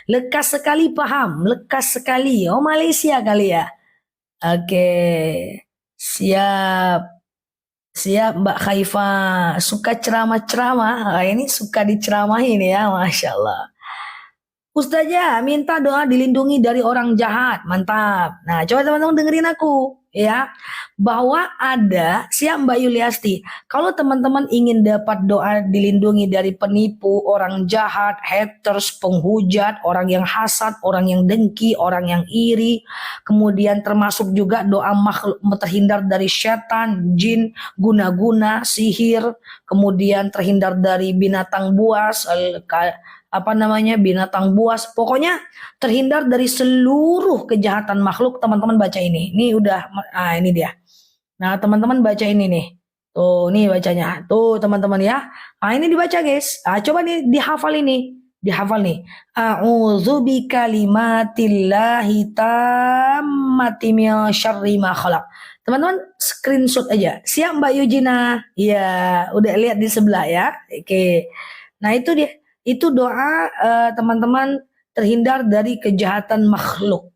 A: Lekas sekali paham, lekas sekali. Oh Malaysia kali ya. Oke, siap, siap Mbak Khaifa. Suka ceramah-ceramah. Ini suka diceramahin ya, Masya Allah. Ustazah, minta doa dilindungi dari orang jahat. Mantap. Nah, coba teman-teman dengerin aku ya. Bahwa ada, siap Mbak Yuliasti. Kalau teman-teman ingin dapat doa dilindungi dari penipu, orang jahat, haters, penghujat, orang yang hasad, orang yang dengki, orang yang iri. Kemudian termasuk juga doa makhluk terhindar dari setan, jin, guna-guna, sihir. Kemudian terhindar dari binatang buas, apa namanya, binatang buas, pokoknya terhindar dari seluruh kejahatan makhluk. Teman-teman baca ini udah, ini dia. Nah teman-teman baca ini nih, tuh nih bacanya tuh teman-teman ya. Ini dibaca guys, coba nih dihafal, ini dihafal nih. A'udzu bikalimatillahi tammati min syarri ma khalaq. Teman-teman screenshot aja. Siap Mbak Yujina? Ya, udah lihat di sebelah ya. Oke. Nah itu dia. Itu doa teman-teman terhindar dari kejahatan makhluk.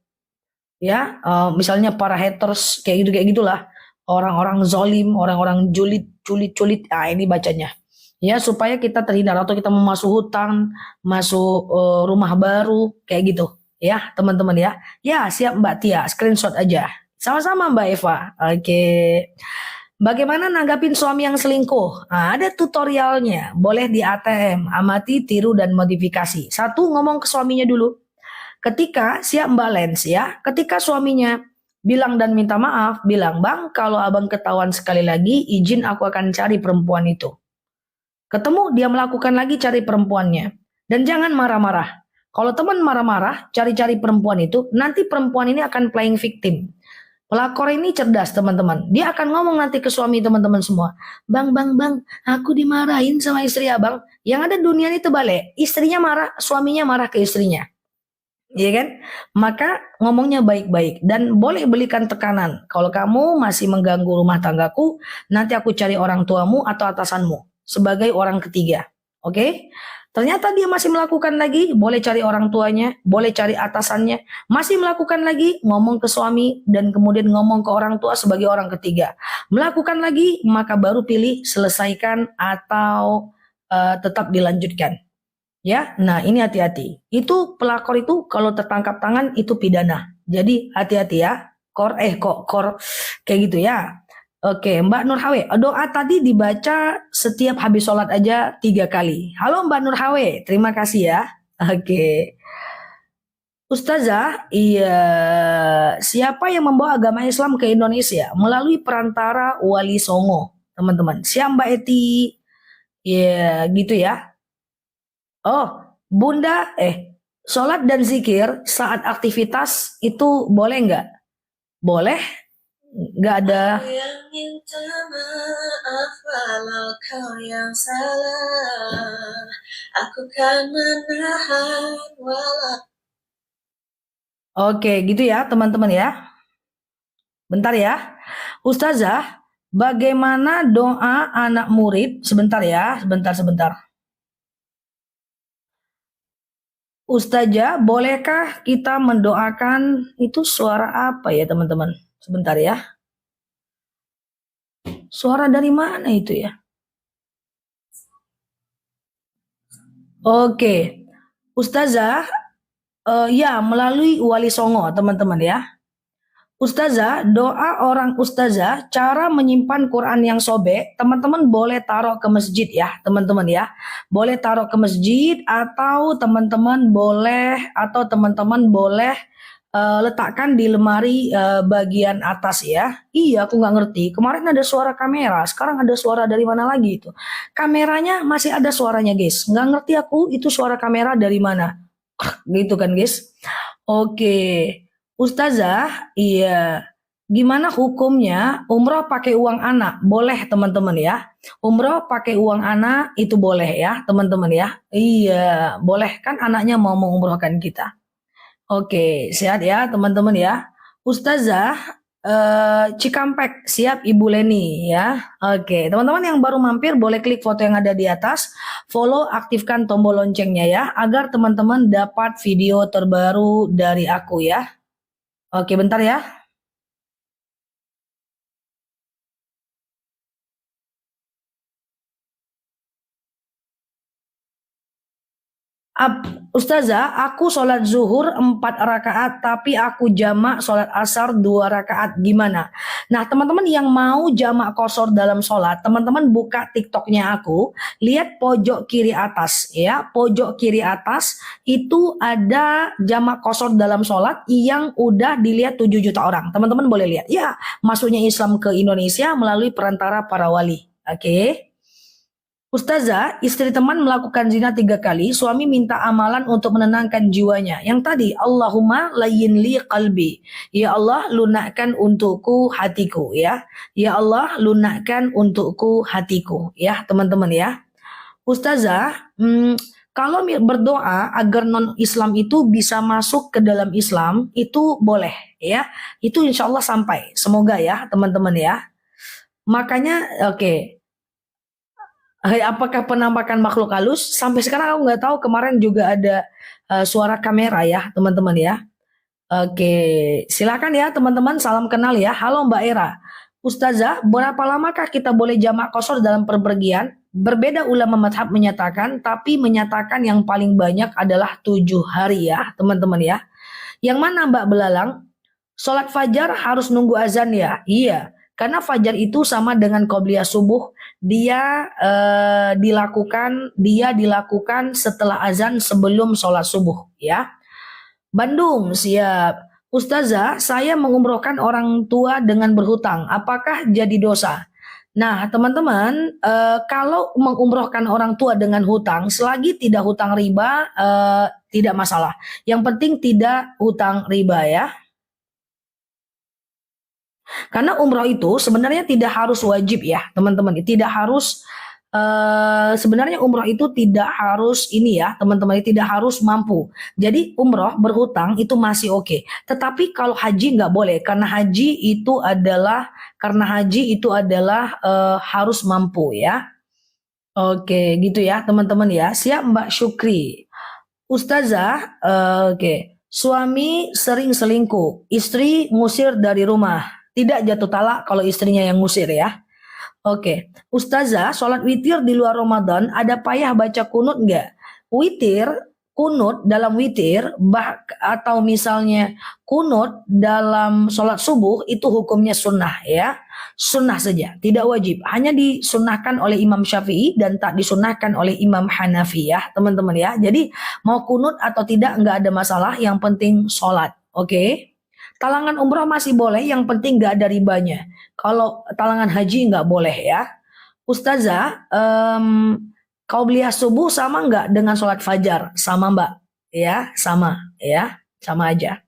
A: Ya, misalnya para haters kayak gitulah. Orang-orang zolim, orang-orang culit. Ini bacanya. Ya, supaya kita terhindar, atau kita mau masuk hutang, masuk rumah baru kayak gitu. Ya, teman-teman ya. Ya, siap Mbak Tia, screenshot aja. Sama-sama Mbak Eva. Oke. Bagaimana nanggapin suami yang selingkuh? Nah, ada tutorialnya. Boleh di ATM, amati, tiru, dan modifikasi. Satu, ngomong ke suaminya dulu. Ketika, siap Mbak Lens ya, ketika suaminya bilang dan minta maaf, bilang, Bang, kalau abang ketahuan sekali lagi, izin aku akan cari perempuan itu. Ketemu, dia melakukan lagi cari perempuannya. Dan jangan marah-marah. Kalau teman marah-marah, cari-cari perempuan itu, nanti perempuan ini akan playing victim. Pelakor ini cerdas teman-teman. Dia akan ngomong nanti ke suami teman-teman semua. Bang, aku dimarahin sama istri abang. Yang ada dunia ini terbalik. Istrinya marah, suaminya marah ke istrinya. Iya kan? Maka ngomongnya baik-baik. Dan boleh belikan tekanan. Kalau kamu masih mengganggu rumah tanggaku, nanti aku cari orang tuamu atau atasanmu. Sebagai orang ketiga. Oke? Ternyata dia masih melakukan lagi, boleh cari orang tuanya, boleh cari atasannya. Masih melakukan lagi, ngomong ke suami, dan kemudian ngomong ke orang tua sebagai orang ketiga. Melakukan lagi, maka baru pilih selesaikan atau tetap dilanjutkan. Ya, nah ini hati-hati. Itu pelakor itu kalau tertangkap tangan itu pidana. Jadi hati-hati ya. Kor kayak gitu ya. Oke, Mbak Nurhawe, doa tadi dibaca setiap habis sholat aja 3 kali. Halo Mbak Nurhawe, terima kasih ya. Oke. Ustazah, iya, siapa yang membawa agama Islam ke Indonesia melalui perantara Wali Songo, teman-teman? Siapa Mbak Eti? Iya, gitu ya. Oh, Bunda, sholat dan zikir saat aktivitas itu boleh nggak? Boleh, nggak ada.
B: Aku yang minta maaf walau kau yang salah. Aku kan menahan walau.
A: Oke, gitu ya teman-teman ya. Bentar ya. Ustazah, bagaimana doa anak murid? Sebentar ya, sebentar. Ustazah, bolehkah kita mendoakan itu suara apa ya teman-teman? Sebentar ya. Suara dari mana itu ya? Oke. Ustazah, ya melalui Wali Songo teman-teman ya. Ustazah, doa orang ustazah, cara menyimpan Quran yang sobek, teman-teman boleh taruh ke masjid ya, teman-teman ya. Boleh taruh ke masjid atau teman-teman boleh letakkan di lemari bagian atas ya. Iya, aku nggak ngerti. Kemarin ada suara kamera, sekarang ada suara dari mana lagi itu? Kameranya masih ada suaranya, guys. Nggak ngerti aku itu suara kamera dari mana. Gitu kan, guys? Oke, Ustazah, iya. Gimana hukumnya umroh pakai uang anak? Boleh teman-teman ya. Umroh pakai uang anak itu boleh ya teman-teman ya. Iya, boleh kan anaknya mau mengumrohkan kita. Oke, sehat ya teman-teman ya. Ustazah, Cikampek siap Ibu Leni ya. Oke, teman-teman yang baru mampir boleh klik foto yang ada di atas, follow, aktifkan tombol loncengnya ya, agar teman-teman dapat video terbaru dari aku ya. Oke, bentar ya. Ustazah, aku sholat zuhur 4 rakaat, tapi aku jamak sholat asar 2 rakaat. Gimana? Nah, teman-teman yang mau jamak kosor dalam sholat, teman-teman buka TikToknya aku, lihat pojok kiri atas ya. Pojok kiri atas itu ada jamak kosor dalam sholat yang udah dilihat 7 juta orang. Teman-teman boleh lihat. Ya, masuknya Islam ke Indonesia melalui perantara para wali. Oke. Ustazah, istri teman melakukan zina 3 kali, suami minta amalan untuk menenangkan jiwanya. Yang tadi, Allahumma layyin li qalbi. Ya Allah, lunakkan untukku hatiku ya. Ya Allah, lunakkan untukku hatiku ya, teman-teman ya. Ustazah, kalau berdoa agar non-Islam itu bisa masuk ke dalam Islam, itu boleh ya. Itu insya Allah sampai. Semoga ya, teman-teman ya. Makanya, oke. Apakah penampakan makhluk halus? Sampai sekarang aku nggak tahu. Kemarin juga ada suara kamera ya, teman-teman ya. Oke, silakan ya teman-teman. Salam kenal ya. Halo Mbak Era. Ustazah, berapa lamakah kita boleh jamak kosor dalam perpergian? Berbeda ulama madhab menyatakan, tapi menyatakan yang paling banyak adalah 7 hari ya, teman-teman ya. Yang mana Mbak Belalang? Sholat fajar harus nunggu azan ya? Iya, karena fajar itu sama dengan qobliyah subuh. Dia dilakukan setelah azan sebelum sholat subuh ya. Bandung siap. Ustazah, saya mengumrohkan orang tua dengan berhutang. Apakah jadi dosa? Nah, teman-teman, kalau mengumrohkan orang tua dengan hutang, selagi tidak hutang riba, tidak masalah. Yang penting tidak hutang riba ya. Karena umroh itu sebenarnya tidak harus wajib ya, teman-teman. Tidak harus sebenarnya umroh itu tidak harus ini ya, teman-teman. Tidak harus mampu. Jadi umroh berhutang itu masih oke. Tetapi kalau haji nggak boleh, karena haji itu adalah harus mampu ya. Oke, gitu ya, teman-teman ya. Siap, Mbak Syukri. Ustazah, oke. Suami sering selingkuh, istri ngusir dari rumah. Tidak jatuh talak kalau istrinya yang ngusir ya. Oke, Ustazah, sholat witir di luar Ramadan ada payah baca kunut nggak? Witir, kunut dalam witir, atau misalnya kunut dalam sholat subuh itu hukumnya sunnah ya. Sunnah saja, tidak wajib. Hanya disunnahkan oleh Imam Syafi'i dan tak disunnahkan oleh Imam Hanafi ya, teman-teman ya. Jadi mau kunut atau tidak nggak ada masalah, yang penting sholat. Oke. Talangan umroh masih boleh, yang penting nggak ada ribanya. Kalau talangan haji nggak boleh ya. Ustazah, qabliyah subuh sama nggak dengan sholat fajar? Sama Mbak, ya sama aja.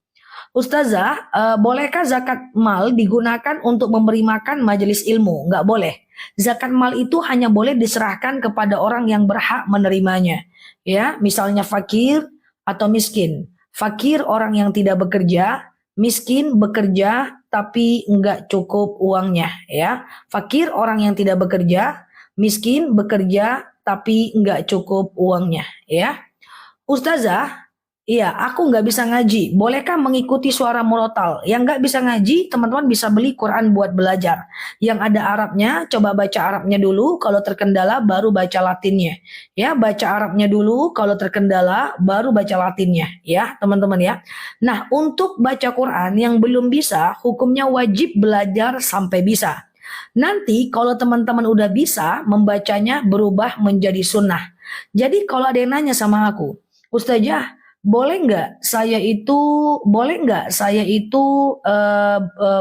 A: Ustazah, bolehkah zakat mal digunakan untuk memberi makan majelis ilmu? Nggak boleh. Zakat mal itu hanya boleh diserahkan kepada orang yang berhak menerimanya. Ya, misalnya fakir atau miskin. Fakir orang yang tidak bekerja, miskin bekerja tapi nggak cukup uangnya. Ya, fakir orang yang tidak bekerja, miskin bekerja tapi nggak cukup uangnya. Ya, Ustazah, iya, aku nggak bisa ngaji. Bolehkah mengikuti suara murotal? Yang nggak bisa ngaji, teman-teman bisa beli Quran buat belajar. Yang ada Arabnya, coba baca Arabnya dulu. Kalau terkendala, baru baca Latinnya. Ya, baca Arabnya dulu. Kalau terkendala, baru baca Latinnya. Ya, teman-teman ya. Nah, untuk baca Quran yang belum bisa, hukumnya wajib belajar sampai bisa. Nanti kalau teman-teman udah bisa, membacanya berubah menjadi sunnah. Jadi kalau ada yang nanya sama aku, Ustazah, boleh nggak saya itu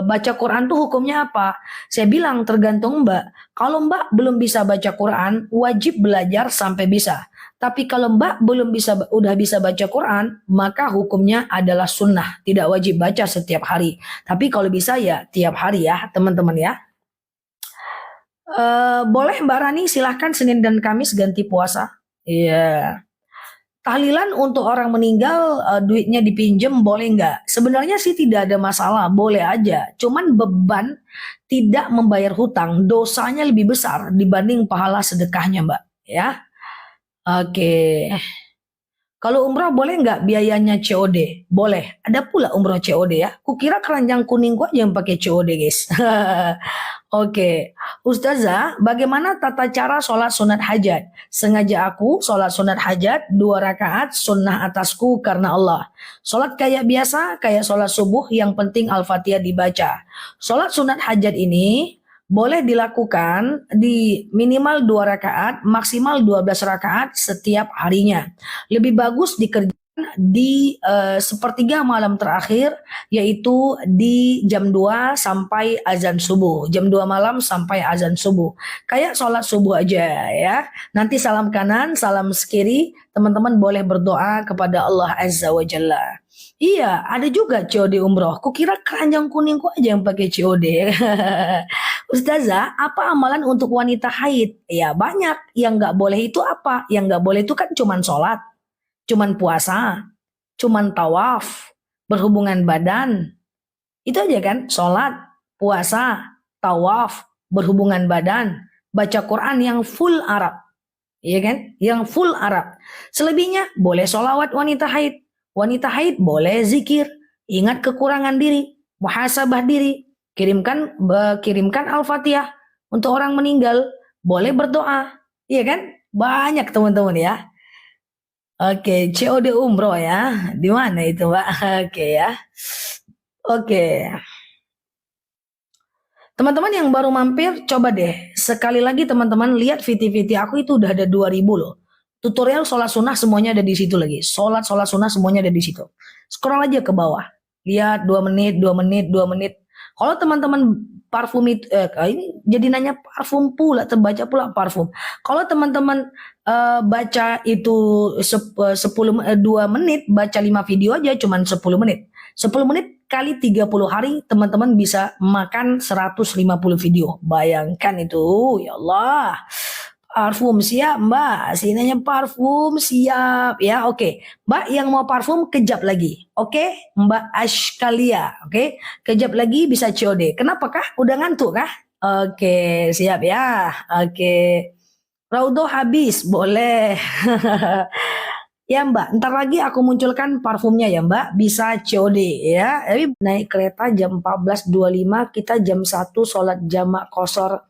A: baca Quran tuh hukumnya apa? Saya bilang tergantung Mbak. Kalau Mbak belum bisa baca Quran, wajib belajar sampai bisa. Tapi kalau Mbak belum bisa udah bisa baca Quran, maka hukumnya adalah sunnah, tidak wajib baca setiap hari. Tapi kalau bisa ya tiap hari ya, teman-teman ya. Boleh Mbak Rani silahkan Senin dan Kamis ganti puasa. Iya. Tahlilan untuk orang meninggal duitnya dipinjem boleh nggak? Sebenarnya sih tidak ada masalah, boleh aja. Cuman beban tidak membayar hutang, dosanya lebih besar dibanding pahala sedekahnya Mbak. Ya, oke. Kalau umroh boleh nggak biayanya COD? Boleh. Ada pula umroh COD ya. Kukira keranjang kuning gua aja yang pakai COD guys. Oke, Ustazah, bagaimana tata cara sholat sunat hajat? Sengaja aku sholat sunat hajat 2 rakaat sunnah atasku karena Allah. Sholat kayak biasa, kayak sholat subuh, yang penting Al-Fatihah dibaca. Sholat sunat hajat ini boleh dilakukan di minimal 2 rakaat, maksimal 12 rakaat setiap harinya. Lebih bagus dikerjakan di sepertiga malam terakhir, yaitu di jam 2 sampai azan subuh. Jam 2 malam sampai azan subuh. Kayak sholat subuh aja ya. Nanti salam kanan, salam kiri, teman-teman boleh berdoa kepada Allah Azza wa Jalla. Iya, ada juga COD umroh. Kukira keranjang kuningku aja yang pakai COD. Ustazah, apa amalan untuk wanita haid? Ya banyak. Yang nggak boleh itu apa? Yang nggak boleh itu kan cuman sholat, cuman puasa, cuman tawaf, berhubungan badan. Itu aja kan? Sholat, puasa, tawaf, berhubungan badan, baca Quran yang full Arab. Iya kan? Yang full Arab. Selebihnya boleh sholawat wanita haid. Wanita haid boleh zikir. Ingat kekurangan diri, muhasabah diri. Kirimkan Al-Fatihah untuk orang meninggal. Boleh berdoa. Iya kan? Banyak teman-teman ya. Oke, COD umroh ya. Di mana itu, Mbak? Oke ya. Oke. Teman-teman yang baru mampir, coba deh. Sekali lagi teman-teman lihat VT-VT aku itu udah ada 2000 loh. Tutorial sholat sunnah semuanya ada di situ lagi. Sholat sunnah semuanya ada di situ. Scroll aja ke bawah. Lihat 2 menit, 2 menit, 2 menit. Kalau teman-teman parfum itu, ini jadi nanya parfum pula, terbaca pula parfum. Kalau teman-teman baca itu 2 menit, baca 5 video aja cuman 10 menit. 10 menit kali 30 hari teman-teman bisa makan 150 video. Bayangkan itu, ya Allah. Parfum siap Mbak, sinanya parfum siap ya. Oke, Mbak yang mau parfum kejap lagi. Oke, Mbak Ashkalia. Oke, kejap lagi bisa COD. Kenapa kah? Udah ngantuk kah? Oke, siap ya. Oke, Raudo habis, boleh. Ya Mbak, ntar lagi aku munculkan parfumnya ya Mbak, bisa COD ya. Tapi naik kereta jam 14.25, kita jam 1 sholat jamak qashar.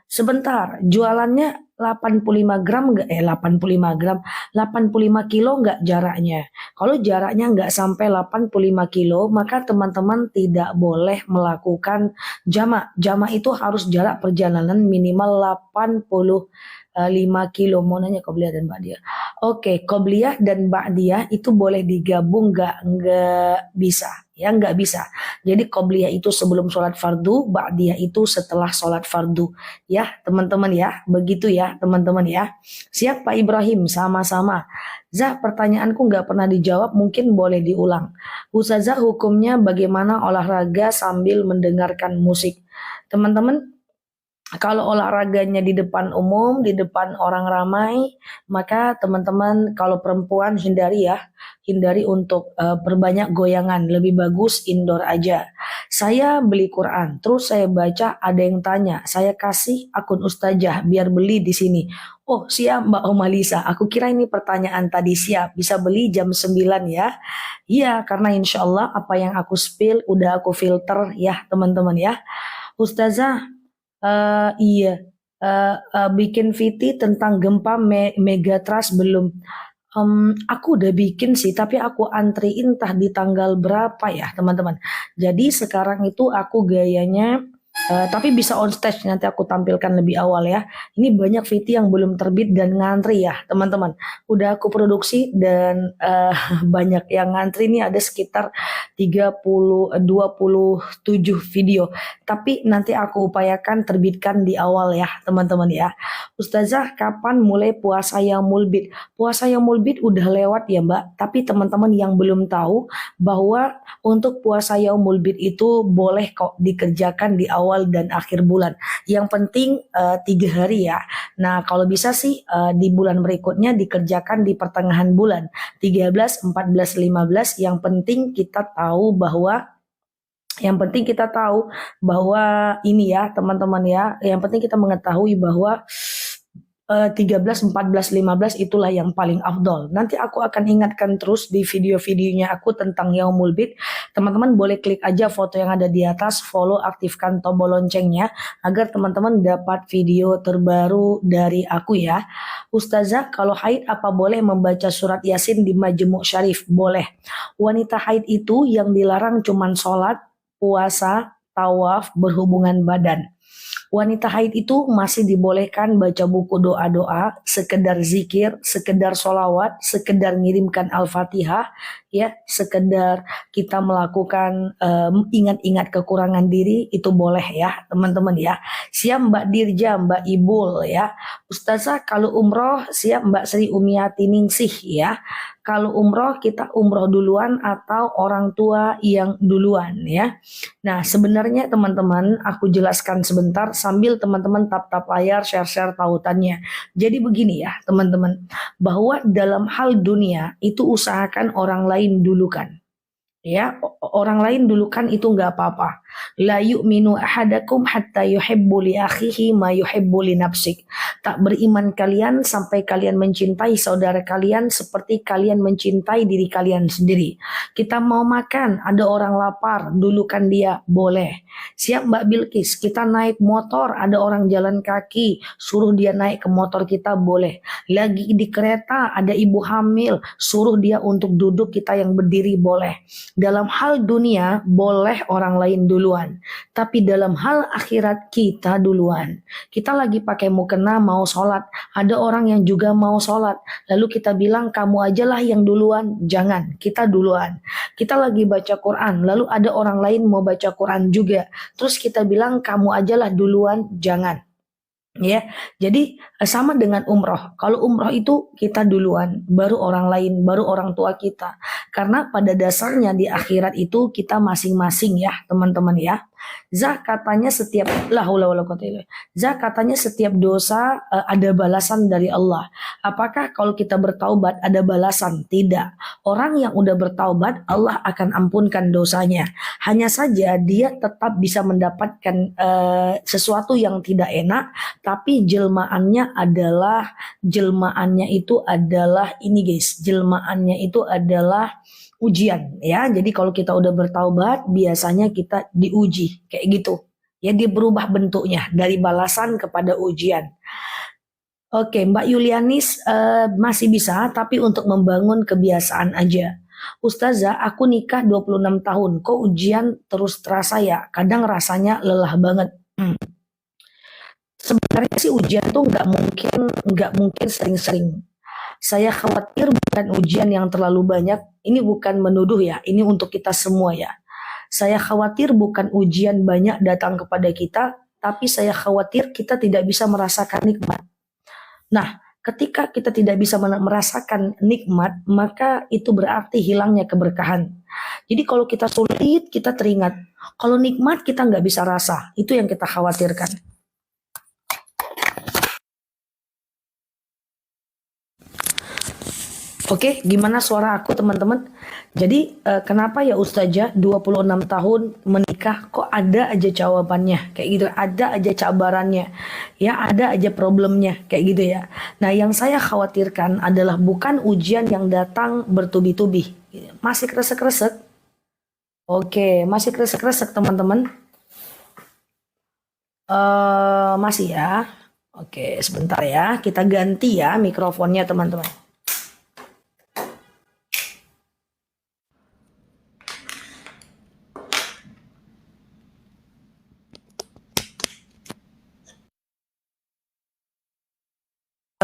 A: Sebentar, jualannya 85 gram enggak? 85 gram, 85 kilo enggak jaraknya? Kalau jaraknya enggak sampai 85 kilo, maka teman-teman tidak boleh melakukan jamak. Jamak itu harus jarak perjalanan minimal 85 kilo. Mau nanya Qobliyah dan Ba'diyah. Oke, Qobliyah dan Ba'diyah itu boleh digabung enggak bisa. Ya nggak bisa. Jadi qobliyah itu sebelum sholat fardu, ba'diyah itu setelah sholat fardu. Ya teman-teman ya, begitu ya teman-teman ya. Siap Pak Ibrahim, sama-sama. Zah, pertanyaanku nggak pernah dijawab, mungkin boleh diulang. Ustazah, hukumnya bagaimana olahraga sambil mendengarkan musik? Teman-teman, kalau olahraganya di depan umum, di depan orang ramai, maka teman-teman kalau perempuan hindari untuk perbanyak goyangan, lebih bagus indoor aja. Saya beli Quran, terus saya baca ada yang tanya, saya kasih akun ustazah biar beli di sini. Oh siap Mbak Omalisa, aku kira ini pertanyaan tadi, siap, bisa beli jam 9 ya. Iya, karena insya Allah apa yang aku spill udah aku filter ya teman-teman ya. Ustazah, iya, bikin VT tentang gempa Megatrust belum? Aku udah bikin sih, tapi aku antriin entah di tanggal berapa ya teman-teman. Jadi sekarang itu aku gayanya, tapi bisa on stage nanti aku tampilkan lebih awal ya. Ini banyak VT yang belum terbit dan ngantri ya teman-teman. Udah aku produksi dan banyak yang ngantri, ini ada sekitar 27 video. Tapi nanti aku upayakan terbitkan di awal ya teman-teman ya. Ustazah, kapan mulai puasa Yaumul Bid? Puasa Yaumul Bid udah lewat ya Mbak. Tapi teman-teman yang belum tahu bahwa untuk puasa Yaumul Bid itu boleh kok dikerjakan di awal dan akhir bulan. Yang penting 3 hari ya. Nah kalau bisa sih di bulan berikutnya dikerjakan di pertengahan bulan. 13, 14, 15. Yang penting kita tahu bahwa ini ya teman-teman ya. Yang penting kita mengetahui bahwa 13, 14, 15 itulah yang paling afdol. Nanti aku akan ingatkan terus di video-videonya aku tentang Yaumul Bid. Teman-teman boleh klik aja foto yang ada di atas, follow, aktifkan tombol loncengnya agar teman-teman dapat video terbaru dari aku ya. Ustazah, kalau haid apa boleh membaca surat Yasin di Majmu' Syarif? Boleh. Wanita haid itu yang dilarang cuman sholat, puasa, tawaf, berhubungan badan. Wanita haid itu masih dibolehkan baca buku doa-doa, sekedar zikir, sekedar solawat, sekedar ngirimkan Al-Fatihah, ya, sekedar kita melakukan ingat-ingat kekurangan diri, itu boleh ya teman-teman ya. Siap Mbak Dirja, Mbak Ibul ya. Ustazah, kalau umroh siap Mbak Sri Umiati Ningsih ya. Kalau umroh kita umroh duluan atau orang tua yang duluan ya. Nah, sebenarnya teman-teman, aku jelaskan sebentar sambil teman-teman tap-tap layar, share-share tautannya. Jadi begini ya, teman-teman, bahwa dalam hal dunia itu usahakan orang lain dulukan. Ya, orang lain dulukan itu nggak apa-apa. La yu'minu ahadakum hatta yuhibbu li akhihi ma yuhibbu li nafsik. Tak beriman kalian sampai kalian mencintai saudara kalian seperti kalian mencintai diri kalian sendiri. Kita mau makan, ada orang lapar, dulukan dia, boleh. Siap Mbak Bilkis, kita naik motor, ada orang jalan kaki, suruh dia naik ke motor kita, boleh. Lagi di kereta, ada ibu hamil, suruh dia untuk duduk, kita yang berdiri, boleh. Dalam hal dunia boleh orang lain duluan, tapi dalam hal akhirat kita duluan. Kita lagi pakai mukena mau sholat, ada orang yang juga mau sholat, lalu kita bilang kamu ajalah yang duluan, jangan, kita duluan. Kita lagi baca Quran, lalu ada orang lain mau baca Quran juga, terus kita bilang kamu ajalah duluan, jangan. Ya, jadi sama dengan umroh. Kalau umroh itu kita duluan, baru orang lain, baru orang tua kita. Karena pada dasarnya di akhirat itu kita masing-masing ya, teman-teman ya. Katanya setiap dosa ada balasan dari Allah. Apakah kalau kita bertaubat ada balasan? Tidak. Orang yang udah bertaubat Allah akan ampunkan dosanya. Hanya saja dia tetap bisa mendapatkan sesuatu yang tidak enak, tapi jelmaannya itu adalah ujian ya. Jadi kalau kita udah bertaubat biasanya kita diuji kayak gitu. Ya dia berubah bentuknya dari balasan kepada ujian. Oke, Mbak Yulianis masih bisa tapi untuk membangun kebiasaan aja. Ustazah, aku nikah 26 tahun, kok ujian terus terasa ya? Kadang rasanya lelah banget. Sebenarnya sih ujian tuh nggak mungkin sering-sering. Saya khawatir bukan ujian yang terlalu banyak. Ini bukan menuduh ya, ini untuk kita semua ya. Saya khawatir bukan ujian banyak datang kepada kita, tapi saya khawatir kita tidak bisa merasakan nikmat. Nah, ketika kita tidak bisa merasakan nikmat, maka itu berarti hilangnya keberkahan. Jadi kalau kita sulit, kita teringat. Kalau nikmat kita nggak bisa rasa. Itu yang kita khawatirkan. Oke, gimana suara aku teman-teman? Jadi kenapa ya Ustazah 26 tahun menikah kok ada aja jawabannya kayak gitu, ada aja cabarannya, ya ada aja problemnya kayak gitu ya. Nah yang saya khawatirkan adalah bukan ujian yang datang bertubi-tubi. Masih kresek-kresek? Oke, masih kresek-kresek teman-teman? Masih ya? Oke, sebentar ya, kita ganti ya mikrofonnya teman-teman.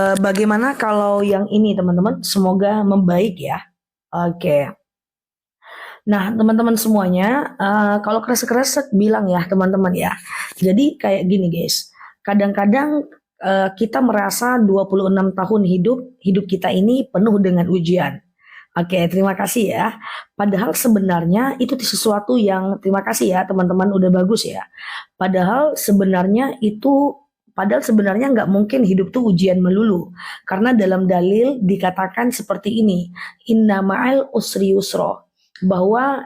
A: Bagaimana kalau yang ini teman-teman? Semoga membaik ya. Oke. Nah teman-teman semuanya, kalau kresek-kresek bilang ya teman-teman ya. Jadi kayak gini guys. Kadang-kadang kita merasa 26 tahun hidup kita ini penuh dengan ujian. Oke, terima kasih ya. Padahal sebenarnya itu sesuatu yang terima kasih ya teman-teman udah bagus ya. Padahal sebenarnya nggak mungkin hidup tuh ujian melulu. Karena dalam dalil dikatakan seperti ini, inna ma'al usri yusro, bahwa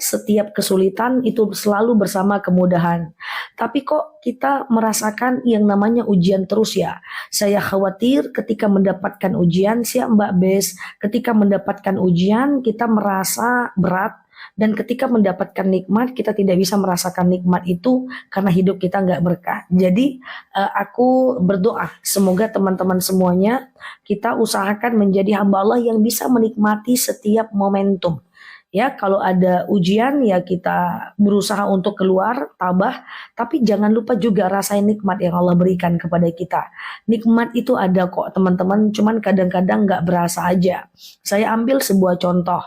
A: setiap kesulitan itu selalu bersama kemudahan. Tapi kok kita merasakan yang namanya ujian terus ya? Saya khawatir ketika mendapatkan ujian, siap Mbak Bes, ketika mendapatkan ujian kita merasa berat, dan ketika mendapatkan nikmat kita tidak bisa merasakan nikmat itu karena hidup kita nggak berkah. Jadi aku berdoa semoga teman-teman semuanya kita usahakan menjadi hamba Allah yang bisa menikmati setiap momentum. Ya, kalau ada ujian ya kita berusaha untuk keluar, tabah, tapi jangan lupa juga rasain nikmat yang Allah berikan kepada kita. Nikmat itu ada kok teman-teman, cuman kadang-kadang nggak berasa aja. Saya ambil sebuah contoh.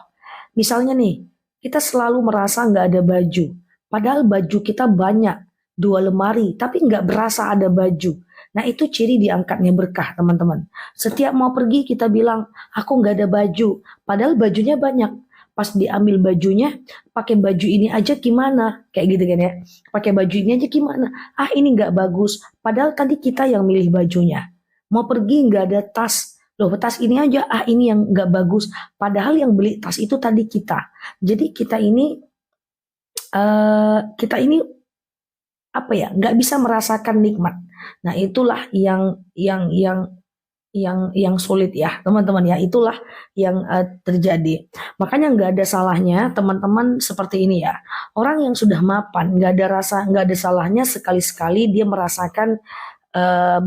A: Misalnya nih, kita selalu merasa nggak ada baju. Padahal baju kita banyak, 2 lemari, tapi nggak berasa ada baju. Nah itu ciri diangkatnya berkah teman-teman. Setiap mau pergi kita bilang, aku nggak ada baju. Padahal bajunya banyak. Pas diambil bajunya, pakai baju ini aja gimana? Kayak gitu kan ya. Pakai baju ini aja gimana? Ah ini nggak bagus. Padahal tadi kita yang milih bajunya. Mau pergi nggak ada tas. Loh tas ini aja, ah ini yang nggak bagus. Padahal yang beli tas itu tadi kita. Jadi kita ini apa ya? Nggak bisa merasakan nikmat. Nah itulah yang sulit ya teman-teman ya, itulah yang terjadi. Makanya nggak ada salahnya teman-teman seperti ini ya, orang yang sudah mapan nggak ada salahnya sekali-sekali dia merasakan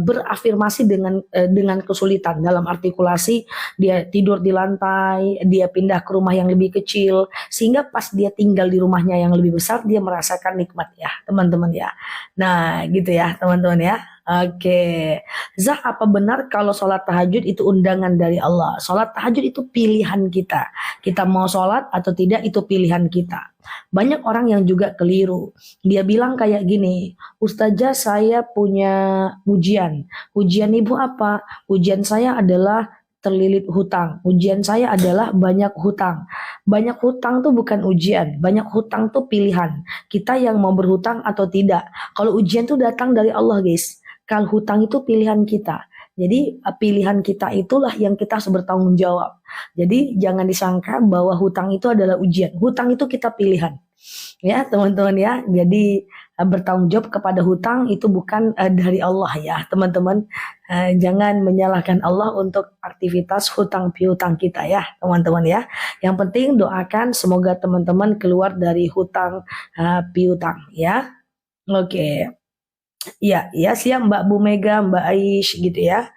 A: berafirmasi dengan kesulitan dalam artikulasi. Dia tidur di lantai, dia pindah ke rumah yang lebih kecil, sehingga pas dia tinggal di rumahnya yang lebih besar dia merasakan nikmat ya teman-teman ya. Nah gitu ya teman-teman ya. Oke, Zah, apa benar kalau sholat tahajud itu undangan dari Allah? Sholat tahajud itu pilihan kita. Kita mau sholat atau tidak itu pilihan kita. Banyak orang yang juga keliru. Dia bilang kayak gini, Ustazah saya punya ujian. Ujian ibu apa? Ujian saya adalah terlilit hutang. Ujian saya adalah banyak hutang. Banyak hutang tuh bukan ujian. Banyak hutang tuh pilihan. Kita yang mau berhutang atau tidak. Kalau ujian tuh datang dari Allah guys. Kalau hutang itu pilihan kita. Jadi pilihan kita itulah yang kita harus bertanggung jawab. Jadi jangan disangka bahwa hutang itu adalah ujian. Hutang itu kita pilihan. Ya teman-teman ya. Jadi bertanggung jawab kepada hutang itu bukan dari Allah ya teman-teman. Jangan menyalahkan Allah untuk aktivitas hutang piutang kita ya teman-teman ya. Yang penting doakan semoga teman-teman keluar dari hutang piutang ya. Oke. Iya, ya siap Mbak Bu Mega, Mbak Aish gitu ya.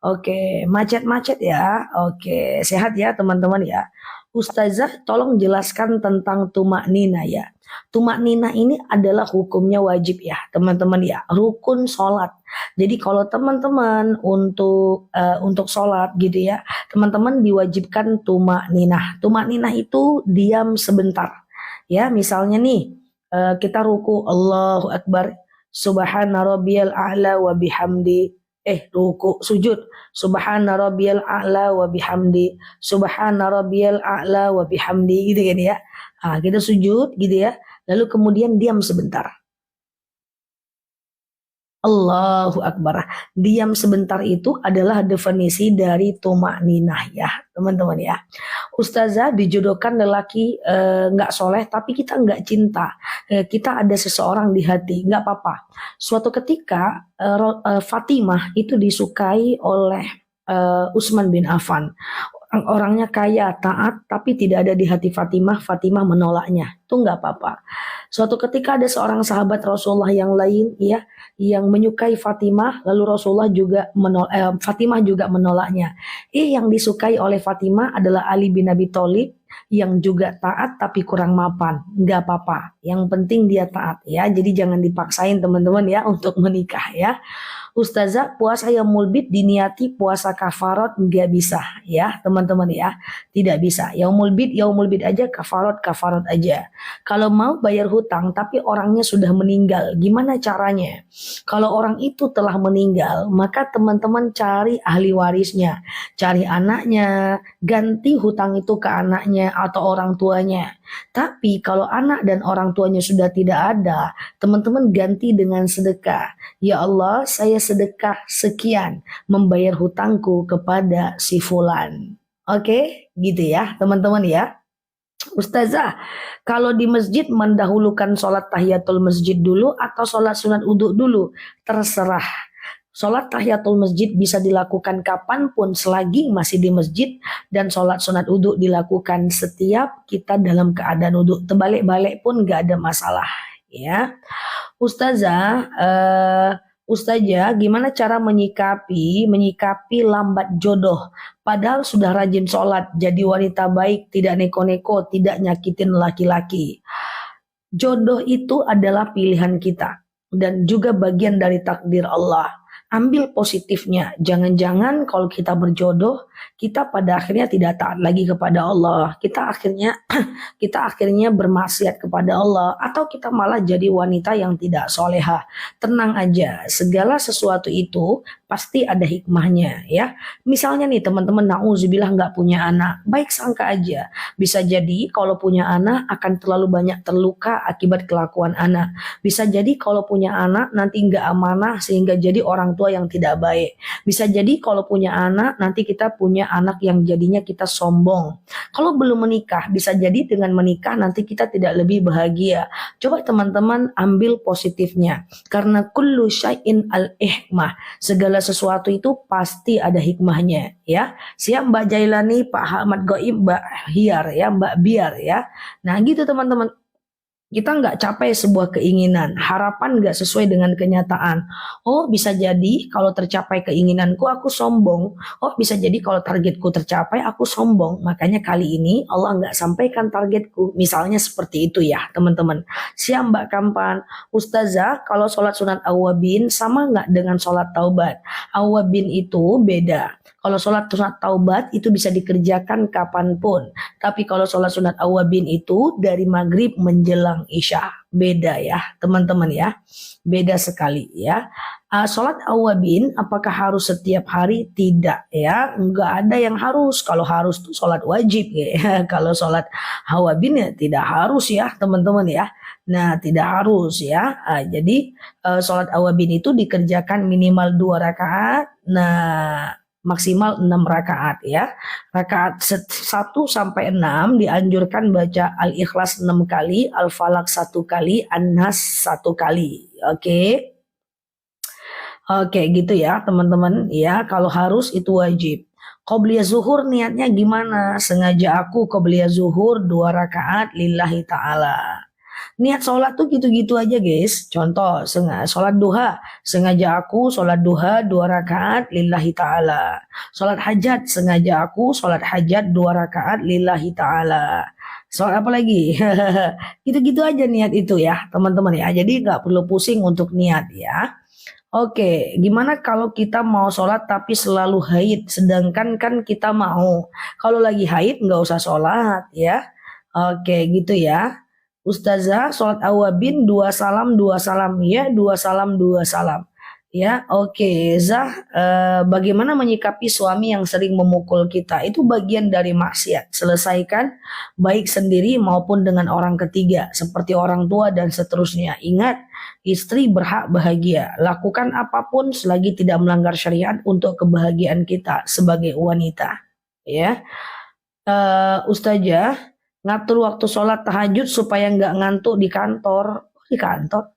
A: Oke, macet-macet ya. Oke, sehat ya teman-teman ya. Ustazah tolong jelaskan tentang tumak nina ya. Tumak nina ini adalah hukumnya wajib ya teman-teman ya. Rukun sholat. Jadi kalau teman-teman untuk sholat gitu ya, teman-teman diwajibkan tumak nina. Tumak nina itu diam sebentar. Ya, misalnya nih kita ruku Allahu Akbar, Subhana rabbiyal a'la wa bihamdi. Ruku, sujud. Subhana rabbiyal a'la wa bihamdi. Subhana rabbiyal a'la wa bihamdi gitu kan ya. Kita sujud gitu ya. Lalu kemudian diam sebentar. Allahu Akbar. Diam sebentar itu adalah definisi dari tumakninah ya, teman-teman ya. Ustazah dijodohkan lelaki nggak soleh tapi kita nggak cinta. Kita ada seseorang di hati, nggak apa-apa. Suatu ketika Fatimah itu disukai oleh Utsman bin Affan. Orangnya kaya, taat, tapi tidak ada di hati Fatimah. Fatimah menolaknya. Itu nggak apa-apa. Suatu ketika ada seorang sahabat Rasulullah yang lain, ya, yang menyukai Fatimah, lalu Rasulullah juga Fatimah juga menolaknya. Yang disukai oleh Fatimah adalah Ali bin Abi Thalib yang juga taat tapi kurang mapan. Nggak apa-apa. Yang penting dia taat ya. Jadi jangan dipaksain teman-teman ya untuk menikah ya. Ustazah, puasa yaumul bid diniati puasa kafarat nggak bisa ya teman-teman ya, tidak bisa. Yaumul bid aja, kafarat aja. Kalau mau bayar hutang tapi orangnya sudah meninggal, gimana caranya? Kalau orang itu telah meninggal, maka teman-teman cari ahli warisnya, cari anaknya, ganti hutang itu ke anaknya atau orang tuanya. Tapi kalau anak dan orang tuanya sudah tidak ada, teman-teman ganti dengan sedekah. Ya Allah, saya sedekah sekian membayar hutangku kepada si fulan. Oke, gitu ya teman-teman ya. Ustazah, kalau di masjid mendahulukan sholat tahiyatul masjid dulu atau sholat sunat uduk dulu? Terserah. Sholat tahiyatul masjid bisa dilakukan kapanpun selagi masih di masjid, dan sholat sunat uduk dilakukan setiap kita dalam keadaan uduk. Terbalik-balik pun gak ada masalah ya. Ustazah, gimana cara menyikapi lambat jodoh? Padahal sudah rajin sholat, jadi wanita baik, tidak neko-neko, tidak nyakitin laki-laki. Jodoh itu adalah pilihan kita dan juga bagian dari takdir Allah. Ambil positifnya. Jangan-jangan kalau kita berjodoh, kita pada akhirnya tidak taat lagi kepada Allah. Kita akhirnya bermaksiat kepada Allah, atau kita malah jadi wanita yang tidak solehah. Tenang aja, segala sesuatu itu pasti ada hikmahnya ya. Misalnya nih teman-teman, na'udzubillah nggak punya anak, baik sangka aja. Bisa jadi kalau punya anak akan terlalu banyak terluka akibat kelakuan anak. Bisa jadi kalau punya anak nanti nggak amanah sehingga jadi orang tua yang tidak baik. Bisa jadi kalau punya anak nanti kita punya anak yang jadinya kita sombong. Kalau belum menikah, bisa jadi dengan menikah nanti kita tidak lebih bahagia. Coba teman-teman ambil positifnya. Karena kullu syai'in al-hikmah. Segala sesuatu itu pasti ada hikmahnya ya. Siap Mbak Jailani, Pak Ahmad Goib, Mbak Hiar ya, Mbak Biar ya. Nah gitu teman-teman. Kita nggak capai sebuah keinginan, harapan nggak sesuai dengan kenyataan. Oh bisa jadi kalau tercapai keinginanku aku sombong. Oh bisa jadi kalau targetku tercapai aku sombong. Makanya kali ini Allah nggak sampaikan targetku. Misalnya seperti itu ya teman-teman. Siap Mbak Kampan. Ustazah, kalau sholat sunat awabin sama nggak dengan sholat taubat? Awabin itu beda. Kalau sholat sunat taubat itu bisa dikerjakan kapanpun. Tapi kalau sholat sunat awabin itu dari maghrib menjelang isya. Beda ya teman-teman ya. Beda sekali ya. Sholat awabin apakah harus setiap hari? Tidak ya. Enggak ada yang harus. Kalau harus tuh sholat wajib ya. Kalau sholat awabin ya tidak harus ya teman-teman ya. Nah tidak harus ya. Jadi sholat awabin itu dikerjakan minimal 2 rakaat. Nah maksimal 6 rakaat ya. Rakaat 1 sampai 6 dianjurkan baca Al-Ikhlas 6 kali, Al-Falaq 1 kali, An-Nas 1 kali. Oke. Oke, gitu ya, teman-teman. Ya, kalau harus itu wajib. Qobliyah zuhur niatnya gimana? Sengaja aku qobliyah zuhur 2 rakaat lillahi ta'ala. Niat sholat tuh gitu-gitu aja guys. Contoh, sholat duha. Sengaja aku sholat duha 2 rakaat lillahi ta'ala. Sholat hajat. Sengaja aku sholat hajat 2 rakaat lillahi ta'ala. Sholat apa lagi? Gitu-gitu aja niat itu ya teman-teman ya. Jadi gak perlu pusing untuk niat ya. Oke, gimana kalau kita mau sholat tapi selalu haid? Sedangkan kan kita mau. Kalau lagi haid gak usah sholat ya. Oke, gitu ya. Ustazah, sholat awabin 2 salam 2 salam ya, 2 salam 2 salam. Ya, oke. Zah, bagaimana menyikapi suami yang sering memukul kita? Itu bagian dari maksiat. Selesaikan baik sendiri maupun dengan orang ketiga, seperti orang tua dan seterusnya. Ingat, istri berhak bahagia. Lakukan apapun selagi tidak melanggar syariat untuk kebahagiaan kita sebagai wanita. Ya, Ustazah, ngatur waktu sholat tahajud supaya nggak ngantuk di kantor. Di kantor.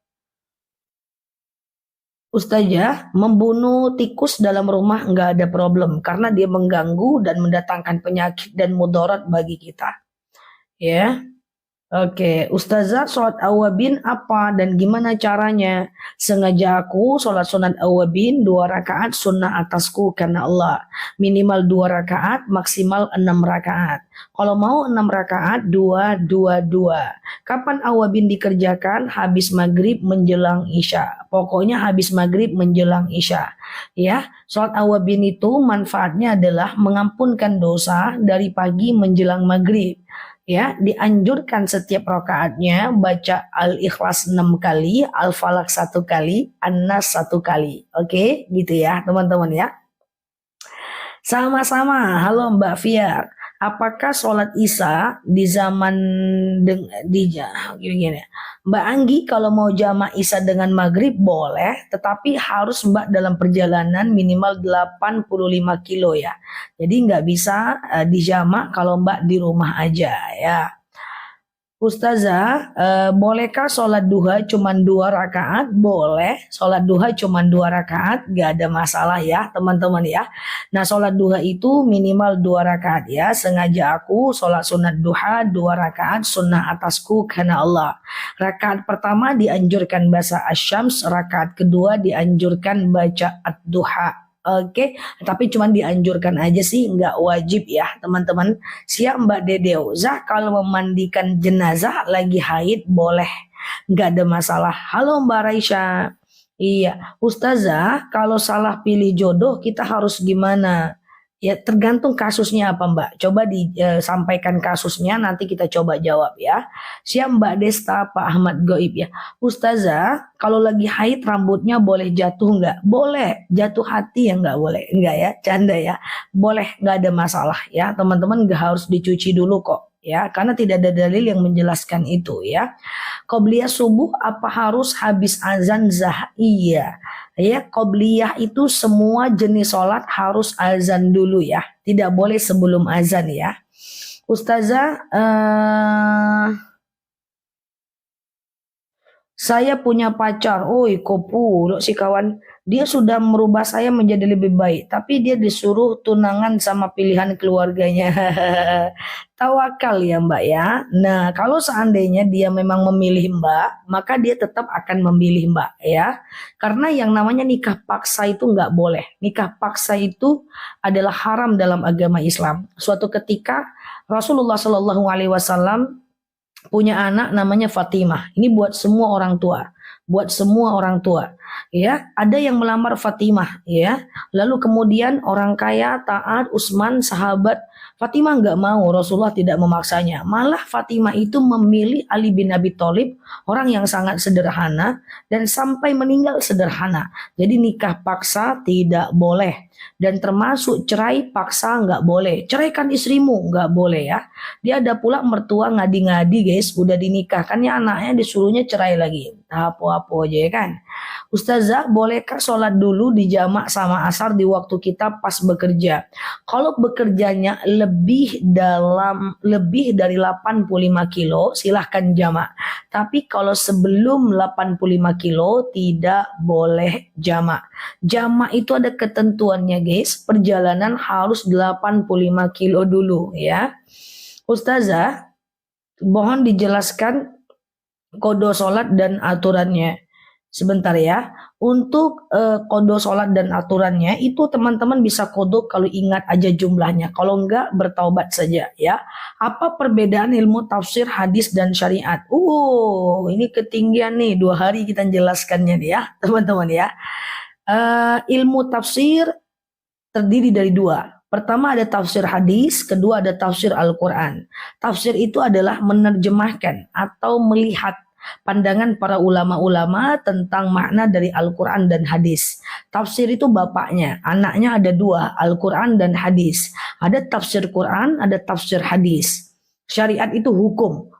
A: Ustazah, membunuh tikus dalam rumah nggak ada problem karena dia mengganggu dan mendatangkan penyakit dan mudarat bagi kita. Ya. Oke, Ustazah, sholat awabin apa dan gimana caranya? Sengaja aku sholat sunat awabin 2 rakaat sunnah atasku karena Allah. Minimal 2 rakaat, maksimal 6 rakaat. Kalau mau 6 rakaat, 2. Kapan awabin dikerjakan? Habis maghrib menjelang isya. Pokoknya habis maghrib menjelang isya. Ya, sholat awabin itu manfaatnya adalah mengampunkan dosa dari pagi menjelang maghrib. Ya, dianjurkan setiap rakaatnya baca Al-Ikhlas 6 kali, Al-Falaq 1 kali, An-Nas 1 kali. Oke, gitu ya teman-teman ya. Sama-sama, halo Mbak Fiar. Apakah sholat Isya di zaman gini, Mbak Anggi, kalau mau jamak Isya dengan maghrib boleh, tetapi harus Mbak dalam perjalanan minimal 85 kilo ya. Jadi nggak bisa dijamak kalau Mbak di rumah aja ya. Ustazah, bolehkah sholat duha cuma 2 rakaat? Boleh, sholat duha cuma 2 rakaat, gak ada masalah ya teman-teman ya. Nah, sholat duha itu minimal 2 rakaat ya. Sengaja aku sholat sunat duha 2 rakaat sunnah atasku karena Allah. Rakaat pertama dianjurkan baca asyams, rakaat kedua dianjurkan baca ad-duha. Oke, tapi cuman dianjurkan aja sih, nggak wajib ya teman-teman. Siap Mbak Dedeo. Zah, kalau memandikan jenazah lagi haid boleh, nggak ada masalah. Halo Mbak Raisya. Iya, Ustazah, kalau salah pilih jodoh kita harus gimana? Ya tergantung kasusnya apa Mbak. Coba disampaikan kasusnya, nanti kita coba jawab ya. Siap Mbak Desta, Pak Ahmad Goib ya. Ustazah, kalau lagi haid rambutnya boleh jatuh nggak? Boleh. Jatuh hati ya nggak boleh. Nggak ya, canda ya. Boleh, nggak ada masalah ya. Teman-teman nggak harus dicuci dulu kok ya. Karena tidak ada dalil yang menjelaskan itu ya. Qobliyah subuh apa harus habis azan zah? Iya. Ya, qobliyah itu semua jenis sholat harus azan dulu ya. Tidak boleh sebelum azan ya. Ustazah, saya punya pacar, oi kopu, si kawan. Dia sudah merubah saya menjadi lebih baik, tapi dia disuruh tunangan sama pilihan keluarganya. Tawakal ya Mbak ya. Nah, kalau seandainya dia memang memilih Mbak, maka dia tetap akan memilih Mbak ya. Karena yang namanya nikah paksa itu nggak boleh. Nikah paksa itu adalah haram dalam agama Islam. Suatu ketika Rasulullah Shallallahu Alaihi Wasallam punya anak namanya Fatimah. Ini buat semua orang tua, buat semua orang tua. Ya, ada yang melamar Fatimah, ya. Lalu kemudian orang kaya, taat, Utsman, sahabat, Fatimah nggak mau, Rasulullah tidak memaksanya. Malah Fatimah itu memilih Ali bin Abi Thalib, orang yang sangat sederhana dan sampai meninggal sederhana. Jadi nikah paksa tidak boleh. Dan termasuk cerai paksa nggak boleh. Ceraikan istrimu nggak boleh ya. Dia ada pula mertua ngadi-ngadi guys, udah dinikahkannya anaknya disuruhnya cerai lagi. Apa-apa aja ya kan. Ustazah, bolehkah sholat dulu di jamak sama asar di waktu kita pas bekerja? Kalau bekerjanya lebih dari 85 kilo, silahkan jamak. Tapi kalau sebelum 85 kilo tidak boleh jamak. Jamak itu ada ketentuannya guys, perjalanan harus 85 kilo dulu ya. Ustazah, mohon dijelaskan kodo sholat dan aturannya. Sebentar ya. Untuk kodo sholat dan aturannya itu teman-teman bisa kodo kalau ingat aja jumlahnya. Kalau enggak bertaubat saja ya. Apa perbedaan ilmu tafsir, hadis dan syariat? Ini ketinggian nih. 2 hari kita jelaskannya nih ya teman-teman ya. Ilmu tafsir terdiri dari 2. Pertama ada tafsir hadis, kedua ada tafsir Al-Quran. Tafsir itu adalah menerjemahkan atau melihat pandangan para ulama-ulama tentang makna dari Al-Quran dan hadis. Tafsir itu bapaknya, anaknya ada dua, Al-Quran dan hadis. Ada tafsir Quran, ada tafsir hadis. Syariat itu hukum.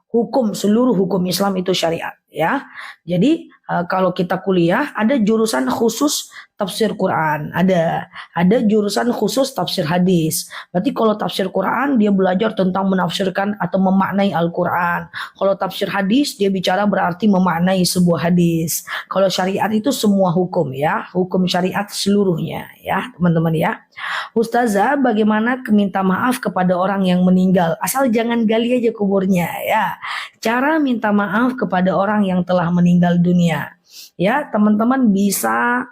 A: Seluruh hukum Islam itu syariat, ya. Jadi kalau kita kuliah ada jurusan khusus tafsir Quran, ada jurusan khusus tafsir hadis. Berarti kalau tafsir Quran dia belajar tentang menafsirkan atau memaknai Al-Quran. Kalau tafsir hadis dia bicara berarti memaknai sebuah hadis. Kalau syariat itu semua hukum, ya, hukum syariat seluruhnya, ya teman-teman, ya. Ustazah, bagaimana minta maaf kepada orang yang meninggal? Asal jangan gali aja kuburnya, ya. Cara minta maaf kepada orang yang telah meninggal dunia. Ya, teman-teman bisa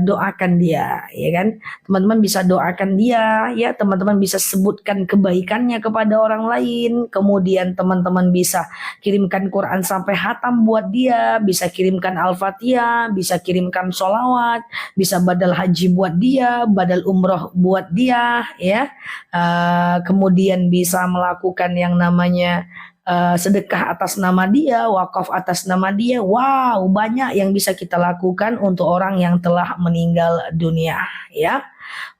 A: doakan dia, ya kan? Teman-teman bisa doakan dia, ya, teman-teman bisa sebutkan kebaikannya kepada orang lain. Kemudian teman-teman bisa kirimkan Quran sampai hatam buat dia, bisa kirimkan Al-Fatihah, bisa kirimkan sholawat, bisa badal haji buat dia, badal umroh buat dia, ya. Kemudian bisa melakukan yang namanya sedekah atas nama dia, wakaf atas nama dia. Wow, banyak yang bisa kita lakukan untuk orang yang telah meninggal dunia, ya.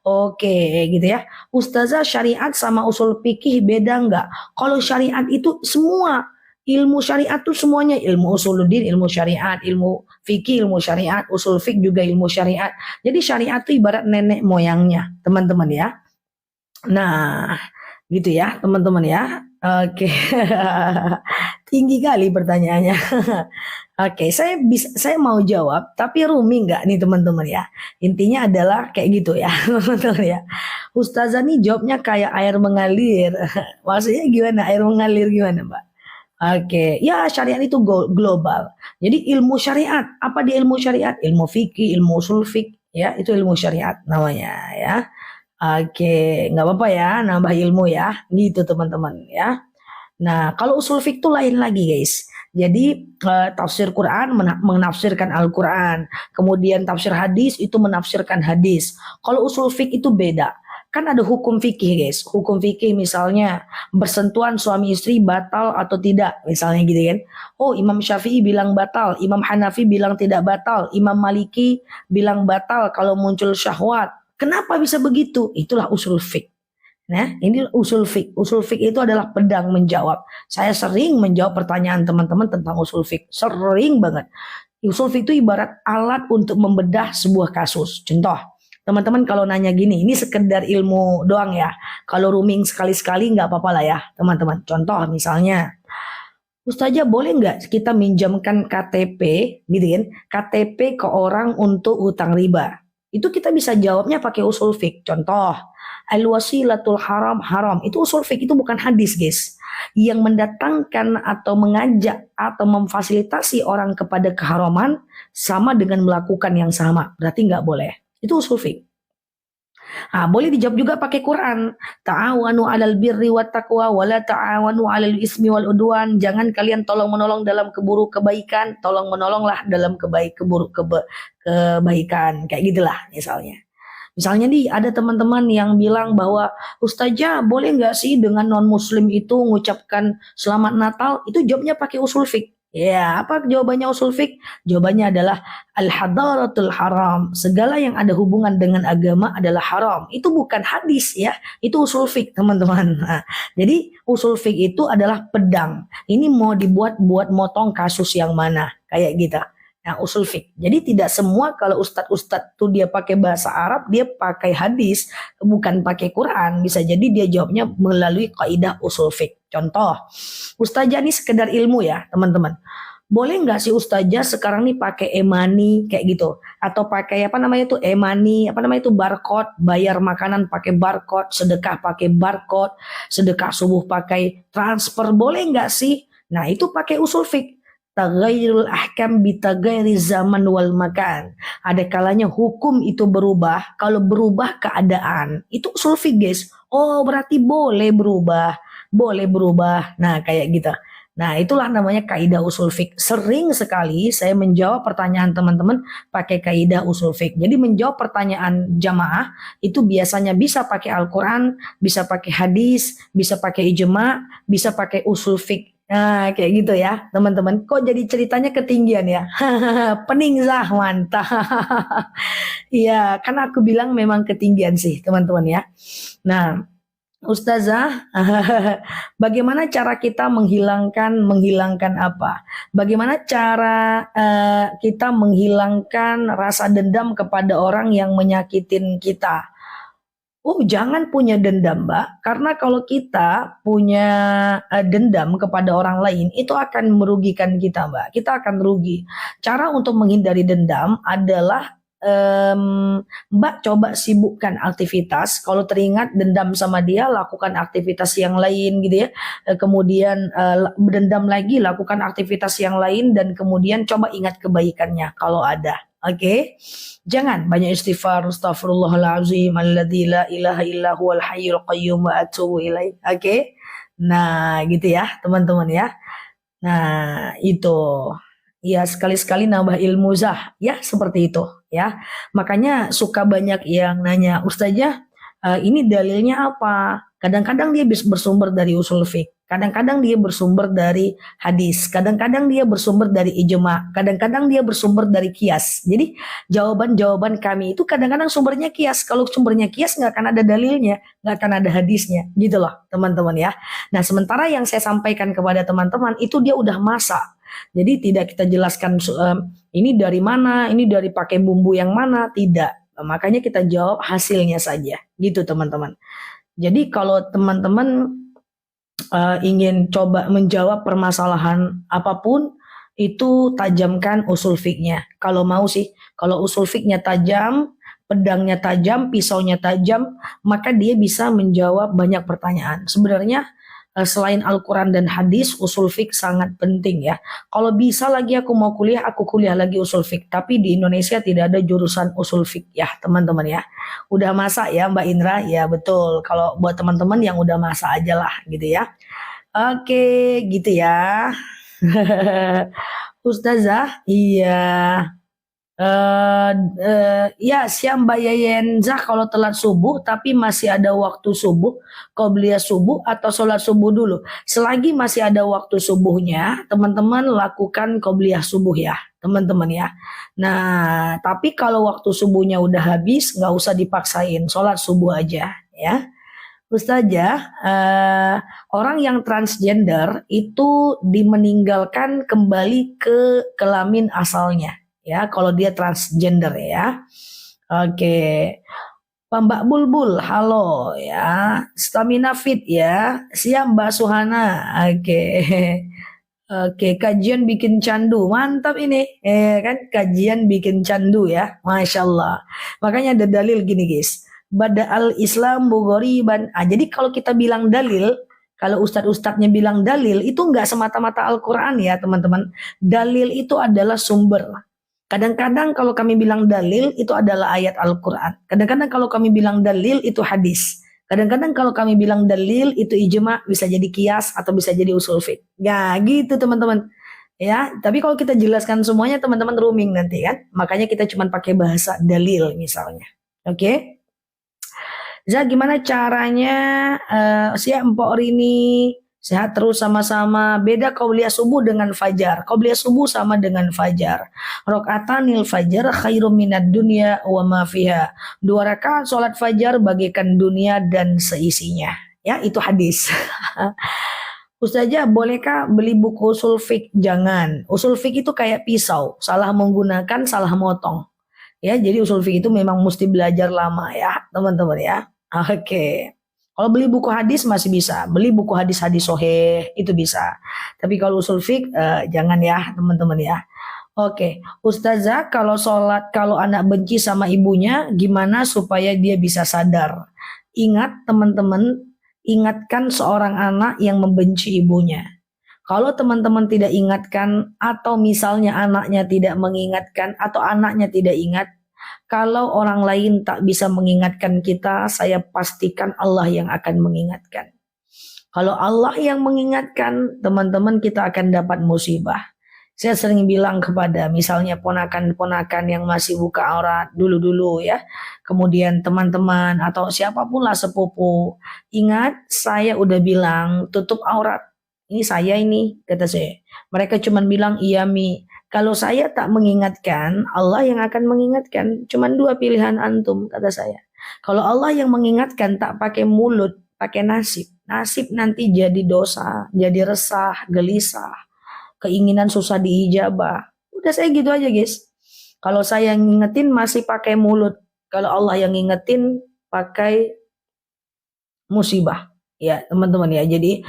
A: Oke, gitu ya. Ustazah, syariat sama usul fikih beda nggak? Kalau syariat itu semua ilmu syariat tuh semuanya, ilmu usuluddin, ilmu syariat, ilmu fikih, ilmu syariat, usul fik juga ilmu syariat. Jadi syariat itu ibarat nenek moyangnya, teman-teman, ya. Nah, gitu ya, teman-teman, ya. Oke, tinggi kali pertanyaannya. Oke, saya mau jawab, tapi rumi nggak nih teman-teman, ya. Intinya adalah kayak gitu, ya, teman-teman, ya. Ustazah nih jawabnya kayak air mengalir. Maksudnya gimana? Air mengalir gimana, Mbak? Oke, ya syariat itu global. Jadi ilmu syariat, apa di ilmu syariat? Ilmu fikih, ilmu usul fik, ya, itu ilmu syariat namanya, ya. Oke, nggak apa-apa ya, nambah ilmu ya, gitu teman-teman, ya. Nah, kalau usul fik itu lain lagi guys. Jadi tafsir Quran menafsirkan Al-Quran, kemudian tafsir hadis itu menafsirkan hadis. Kalau usul fik itu beda. Kan ada hukum fikih guys. Hukum fikih misalnya bersentuhan suami istri batal atau tidak, misalnya gitu kan. Oh, Imam Syafi'i bilang batal, Imam Hanafi bilang tidak batal, Imam Maliki bilang batal kalau muncul syahwat. Kenapa bisa begitu? Itulah usul fik. Nah, ini usul fik. Usul fik itu adalah pedang menjawab. Saya sering menjawab pertanyaan teman-teman tentang usul fik. Sering banget. Usul fik itu ibarat alat untuk membedah sebuah kasus. Contoh, teman-teman kalau nanya gini, ini sekedar ilmu doang ya. Kalau rooming sekali-sekali nggak apa-apa lah ya, teman-teman. Contoh misalnya, Ustazah boleh nggak kita minjamkan KTP, gitu kan? KTP ke orang untuk utang riba. Itu kita bisa jawabnya pakai usul fik. Contoh, al-wasilatul haram haram. Itu usul fik, itu bukan hadis, guys. Yang mendatangkan atau mengajak atau memfasilitasi orang kepada keharaman sama dengan melakukan yang sama. Berarti nggak boleh. Itu usul fik. Nah, boleh dijawab juga pakai Quran. Ta'awanu 'alal birri wat taqwa wa la ta'awanu 'alal ismi wal udwan. Jangan kalian tolong menolong dalam kebaikan, tolong menolonglah dalam kebaikan. Kayak gitulah misalnya. Misalnya nih ada teman-teman yang bilang bahwa Ustazah boleh nggak sih dengan non muslim itu mengucapkan selamat Natal? Itu jawabnya pakai usul fik. Ya, apa jawabannya usul fik? Jawabannya adalah al-hadaratul haram. Segala yang ada hubungan dengan agama adalah haram. Itu bukan hadis ya, itu usul fik teman-teman. Nah, jadi usul fik itu adalah pedang. Ini mau dibuat buat motong kasus yang mana? Kayak gitu. Nah, usul fik. Jadi tidak semua kalau ustadz-ustadz tuh dia pakai bahasa Arab, dia pakai hadis, bukan pakai Quran. Bisa jadi dia jawabnya melalui kaidah usul fik. Contoh, ustazah ini sekedar ilmu ya, teman-teman. Boleh nggak sih ustazah sekarang nih pakai e-money kayak gitu? Atau pakai apa namanya itu e-money, apa namanya itu barcode, bayar makanan pakai barcode, sedekah pakai barcode, sedekah subuh pakai transfer, boleh nggak sih? Nah, itu pakai usul fik. Taghayyurul ahkam bitaghayyuri zaman wal makan. Ada kalanya hukum itu berubah kalau berubah keadaan. Itu usul fik, guys. Oh, berarti boleh berubah. Boleh berubah. Nah, kayak gitu. Nah, itulah namanya kaidah usul fik. Sering sekali saya menjawab pertanyaan teman-teman pakai kaidah usul fik. Jadi menjawab pertanyaan jamaah itu biasanya bisa pakai Al-Quran, bisa pakai hadis, bisa pakai ijma, bisa pakai usul fik. Nah, kayak gitu ya, teman-teman. Kok jadi ceritanya ketinggian ya? Pening Zah, mantap. Iya, kan aku bilang memang ketinggian sih, teman-teman ya. Nah, Ustazah, bagaimana cara kita menghilangkan apa? Bagaimana cara kita menghilangkan rasa dendam kepada orang yang menyakitin kita? Oh, jangan punya dendam, Mbak. Karena kalau kita punya dendam kepada orang lain, itu akan merugikan kita, Mbak. Kita akan rugi. Cara untuk menghindari dendam adalah Mbak coba sibukkan aktivitas. Kalau teringat dendam sama dia, lakukan aktivitas yang lain gitu ya. Kemudian dendam lagi, lakukan aktivitas yang lain dan kemudian coba ingat kebaikannya kalau ada. Oke. Jangan banyak istighfar, astaghfirullahalazim, alladzi la ilaha illa huwal hayyul qayyum wa atubu ilaih. Oke. Nah, gitu ya, teman-teman ya. Nah, itu. Ya, sekali-sekali nambah ilmu Zah, ya seperti itu ya. Makanya suka banyak yang nanya, Ustazah, ini dalilnya apa? Kadang-kadang dia bersumber dari usul fiqh, kadang-kadang dia bersumber dari hadis, kadang-kadang dia bersumber dari ijma, kadang-kadang dia bersumber dari kias. Jadi jawaban-jawaban kami itu kadang-kadang sumbernya kias. Kalau sumbernya kias nggak akan ada dalilnya, nggak akan ada hadisnya, gitu loh teman-teman ya. Nah sementara yang saya sampaikan kepada teman-teman itu dia udah masak. Jadi tidak kita jelaskan ini dari mana, ini dari pakai bumbu yang mana, tidak. Makanya kita jawab hasilnya saja, gitu teman-teman. Jadi kalau teman-teman ingin coba menjawab permasalahan apapun, itu tajamkan usul fiknya. Kalau mau sih, kalau usul fiknya tajam, pedangnya tajam, pisaunya tajam, maka dia bisa menjawab banyak pertanyaan. Sebenarnya selain Al-Quran dan hadis, usul fik sangat penting ya. Kalau bisa lagi aku mau kuliah, aku kuliah lagi usul fik. Tapi di Indonesia tidak ada jurusan usul fik ya teman-teman ya. Udah masak ya Mbak Indra? Ya betul. Kalau buat teman-teman yang udah masak aja lah gitu ya. Oke gitu ya. Ustazah, iya. Ya siap Mbak Yayenzah kalau telat subuh tapi masih ada waktu subuh, qobliyah subuh atau sholat subuh dulu. Selagi masih ada waktu subuhnya, teman-teman lakukan qobliyah subuh ya, teman-teman ya. Nah, tapi kalau waktu subuhnya udah habis, nggak usah dipaksain, sholat subuh aja ya. Ustazah, orang yang transgender itu dimeninggalkan kembali ke kelamin asalnya. Ya, kalau dia transgender ya. Oke. Mbak Bulbul, halo ya. Stamina fit ya. Siap Mbak Suhana. Oke. Oke, kajian bikin candu. Mantap ini. Kan kajian bikin candu ya. Masya Allah. Makanya ada dalil gini guys. Bada'al Islam bughoriban. Jadi kalau kita bilang dalil, kalau ustadz-ustadznya bilang dalil, itu nggak semata-mata Al-Quran ya teman-teman. Dalil itu adalah sumber. Kadang-kadang kalau kami bilang dalil itu adalah ayat Al-Quran. Kadang-kadang kalau kami bilang dalil itu hadis. Kadang-kadang kalau kami bilang dalil itu ijma, bisa jadi kias atau bisa jadi usul fiqh. Ya gitu teman-teman. Ya, tapi kalau kita jelaskan semuanya teman-teman rooming nanti kan. Makanya kita cuma pakai bahasa dalil misalnya. Oke? Za gimana caranya siap Empok Rini sehat terus sama-sama. Beda qabliyah subuh dengan fajar. Qabliyah subuh sama dengan fajar. Rokaatanil fajar khairum minad dunya wa ma fiha. 2 rakaat salat fajar bagaikan dunia dan seisinya. Ya, itu hadis. Ustazah, bolehkah beli buku usul fiqh? Jangan. Usul fiqh itu kayak pisau, salah menggunakan, salah motong. Ya, jadi usul fiqh itu memang mesti belajar lama ya, teman-teman ya. Oke. Kalau beli buku hadis masih bisa, beli buku hadis-hadis soheh itu bisa. Tapi kalau usul fiqh jangan ya teman-teman ya. Oke, Ustazah kalau sholat kalau anak benci sama ibunya gimana supaya dia bisa sadar? Ingat teman-teman, ingatkan seorang anak yang membenci ibunya. Kalau teman-teman tidak ingatkan atau misalnya anaknya tidak mengingatkan atau anaknya tidak ingat, kalau orang lain tak bisa mengingatkan kita, saya pastikan Allah yang akan mengingatkan. Kalau Allah yang mengingatkan, teman-teman, kita akan dapat musibah. Saya sering bilang kepada misalnya ponakan-ponakan yang masih buka aurat dulu-dulu ya. Kemudian teman-teman atau siapapun lah sepupu. Ingat, saya udah bilang tutup aurat. Ini saya ini, kata saya. Mereka cuma bilang iya Mi. Kalau saya tak mengingatkan, Allah yang akan mengingatkan. Cuman dua pilihan antum, kata saya. Kalau Allah yang mengingatkan tak pakai mulut, pakai nasib. Nasib nanti jadi dosa, jadi resah, gelisah, keinginan susah diijabah. Udah saya gitu aja guys. Kalau saya yang ngingetin masih pakai mulut. Kalau Allah yang ngingetin pakai musibah. Ya teman-teman ya. Jadi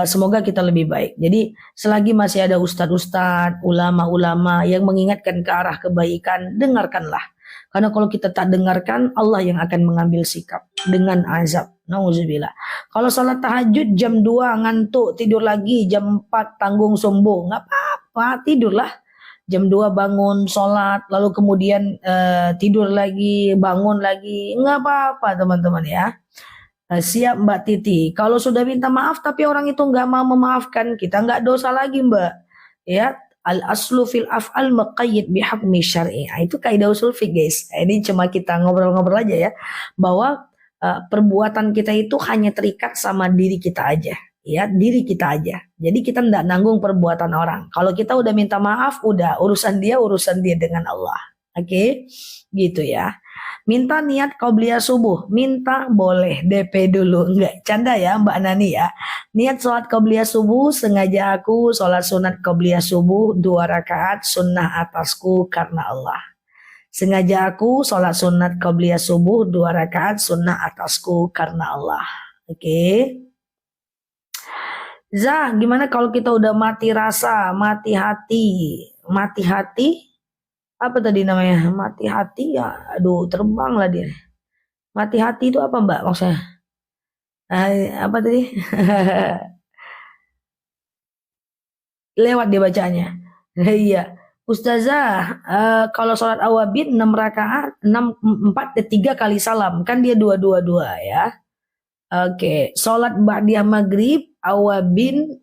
A: semoga kita lebih baik. Jadi selagi masih ada ustadz-ustadz, ulama-ulama yang mengingatkan ke arah kebaikan, dengarkanlah. Karena kalau kita tak dengarkan, Allah yang akan mengambil sikap dengan azab. Nauzubillah. Kalau salat tahajud jam 2 ngantuk, tidur lagi jam 4 tanggung sombong. Nggak apa-apa, tidurlah. Jam 2 bangun, sholat, lalu kemudian tidur lagi, bangun lagi. Nggak apa-apa teman-teman ya. Siap Mbak Titi. Kalau sudah minta maaf tapi orang itu nggak mau memaafkan, kita nggak dosa lagi Mbak. Ya, al aslu fil af'al muqayyid bihukmi syar'i. Itu kaidah usul fiqh guys. Ini cuma kita ngobrol-ngobrol aja ya, bahwa perbuatan kita itu hanya terikat sama diri kita aja. Ya, diri kita aja. Jadi kita nggak nanggung perbuatan orang. Kalau kita udah minta maaf, udah urusan dia dengan Allah. Oke, gitu ya. Minta niat qobliyah subuh, minta boleh DP dulu, enggak canda ya Mbak Nani ya. Niat sholat qobliyah subuh, sengaja aku sholat sunat qobliyah subuh 2 rakaat sunnah atasku karena Allah. Sengaja aku sholat sunat qobliyah subuh 2 rakaat sunnah atasku karena Allah. Oke. Zah, gimana kalau kita udah mati rasa, mati hati, mati hati? Apa tadi namanya? Mati hati ya. Aduh, terbang lah dia. Mati hati itu apa Mbak maksudnya? Apa tadi? Lewat dia bacanya. Iya. Ustazah, kalau sholat awabin 6 rakaat, 6 4 3 kali salam, kan dia 2 ya. Oke, sholat ba'diyah maghrib, awabin,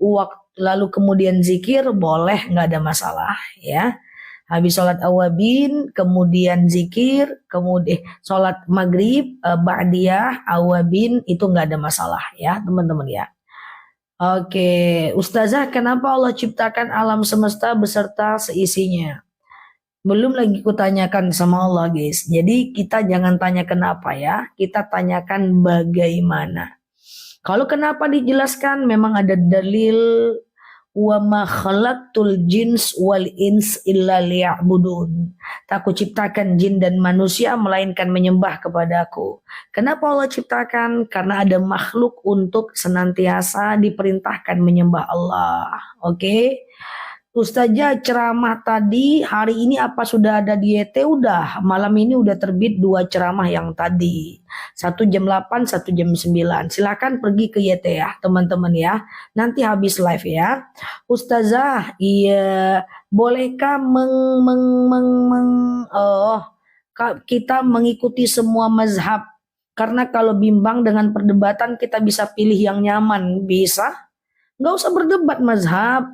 A: lalu kemudian zikir boleh, nggak ada masalah ya. Habis sholat awabin, kemudian zikir, kemudian sholat maghrib, ba'diyah, awabin, itu nggak ada masalah ya teman-teman ya. Oke, Ustazah, kenapa Allah ciptakan alam semesta beserta seisinya? Belum lagi kutanyakan sama Allah guys. Jadi kita jangan tanya kenapa ya, kita tanyakan bagaimana. Kalau kenapa dijelaskan, memang ada dalil, wa ma khalaqtul jins wal ins illa liya'budun. Tak kuciptakan jin dan manusia melainkan menyembah kepadaku. Kenapa Allah ciptakan? Karena ada makhluk untuk senantiasa diperintahkan menyembah Allah. Oke. Ustazah, ceramah tadi hari ini apa sudah ada di YT? Udah, malam ini udah terbit 2 ceramah yang tadi. 1 jam 8, 1 jam 9. Silakan pergi ke YT ya teman-teman ya. Nanti habis live ya. Ustazah, iya, bolehkah kita mengikuti semua mazhab? Karena kalau bimbang dengan perdebatan kita bisa pilih yang nyaman. Bisa? Nggak usah berdebat mazhab.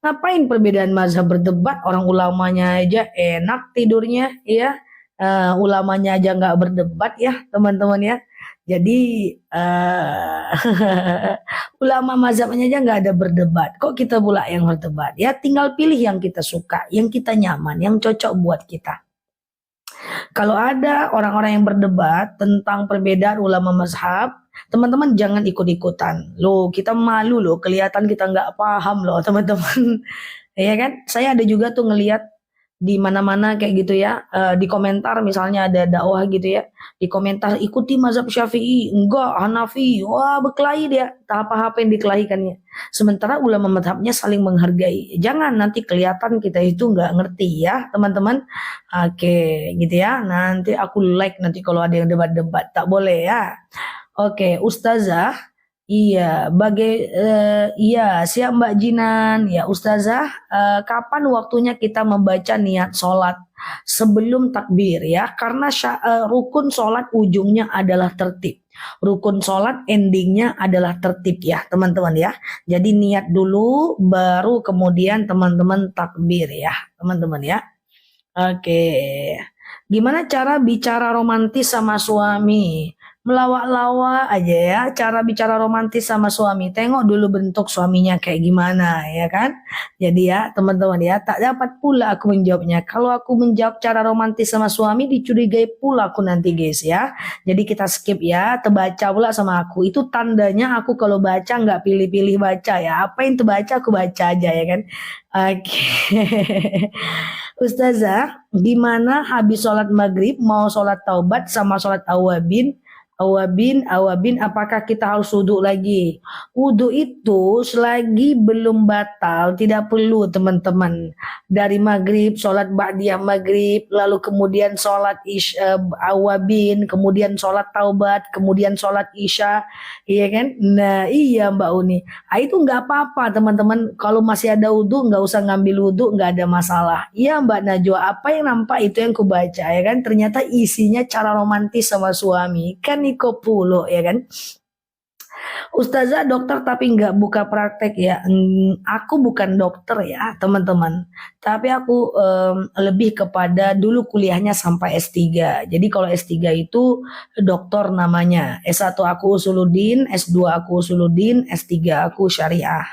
A: Ngapain perbedaan mazhab berdebat? Orang ulamanya aja enak tidurnya ya. Ulamanya aja nggak berdebat ya teman-teman ya. Jadi ulama mazhabnya aja nggak ada berdebat. Kok kita pula yang berdebat? Ya tinggal pilih yang kita suka, yang kita nyaman, yang cocok buat kita. Kalau ada orang-orang yang berdebat tentang perbedaan ulama mazhab, teman-teman jangan ikut-ikutan. Loh, kita malu loh, kelihatan kita nggak paham loh, teman-teman. Ya kan? Saya ada juga tuh ngelihat di mana-mana kayak gitu ya, di komentar misalnya ada dakwah gitu ya, di komentar ikuti mazhab Syafi'i, enggak Hanafi, wah berkelahi dia, tak apa-apa yang dikelahikannya. Sementara ulama mazhabnya saling menghargai. Jangan nanti kelihatan kita itu nggak ngerti ya, teman-teman. Oke, gitu ya. Nanti aku like nanti kalau ada yang debat-debat, tak boleh ya. Oke, Ustazah. Iya, iya siap Mbak Jinan. Ya Ustazah, kapan waktunya kita membaca niat sholat sebelum takbir ya? Karena rukun sholat ujungnya adalah tertib. Rukun sholat endingnya adalah tertib ya teman-teman ya. Jadi niat dulu baru kemudian teman-teman takbir ya teman-teman ya. Oke. Gimana cara bicara romantis sama suami? Melawak-lawak aja ya, cara bicara romantis sama suami. Tengok dulu bentuk suaminya kayak gimana, ya kan? Jadi ya, teman-teman ya, tak dapat pula aku menjawabnya. Kalau aku menjawab cara romantis sama suami, dicurigai pula aku nanti guys ya. Jadi kita skip ya, terbaca pula sama aku. Itu tandanya aku kalau baca nggak pilih-pilih baca ya. Apa yang terbaca aku baca aja ya kan? Oke. Ustazah, gimana habis sholat maghrib mau sholat taubat sama sholat awabin? Awabin, apakah kita harus wudhu lagi? Wudhu itu selagi belum batal, tidak perlu teman-teman. Dari maghrib, sholat ba'diyah maghrib, lalu kemudian sholat awabin, kemudian sholat taubat, kemudian sholat isya, iya kan? Nah iya Mbak Uni. Itu nggak apa-apa teman-teman. Kalau masih ada wudhu, nggak usah ngambil wudhu, nggak ada masalah. Iya Mbak Najwa, apa yang nampak itu yang kubaca ya kan? Ternyata isinya cara romantis sama suami. Kan Niko Pulo ya kan. Ustazah dokter tapi nggak buka praktek ya. Aku bukan dokter ya teman-teman. Tapi aku lebih kepada dulu kuliahnya sampai S3. Jadi kalau S3 itu dokter namanya. S1 aku Usuluddin, S2 aku Usuluddin, S3 aku Syariah.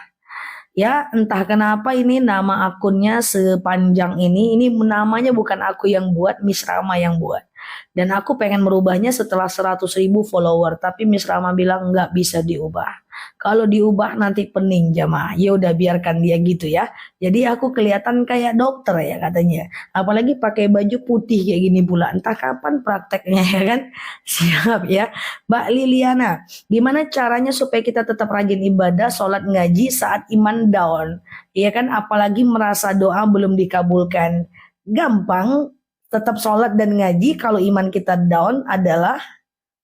A: Ya entah kenapa ini nama akunnya sepanjang ini namanya bukan aku yang buat, Miss Rama yang buat. Dan aku pengen merubahnya setelah 100.000 follower, tapi Miss Rama bilang nggak bisa diubah. Kalau diubah nanti pening jamaah. Ya udah biarkan dia gitu ya. Jadi aku kelihatan kayak dokter ya katanya. Apalagi pakai baju putih kayak gini pula. Entah kapan prakteknya ya kan. Siap ya. Mbak Liliana, gimana caranya supaya kita tetap rajin ibadah, sholat ngaji saat iman down? Iya kan, apalagi merasa doa belum dikabulkan. Gampang, tetap sholat dan ngaji. Kalau iman kita down adalah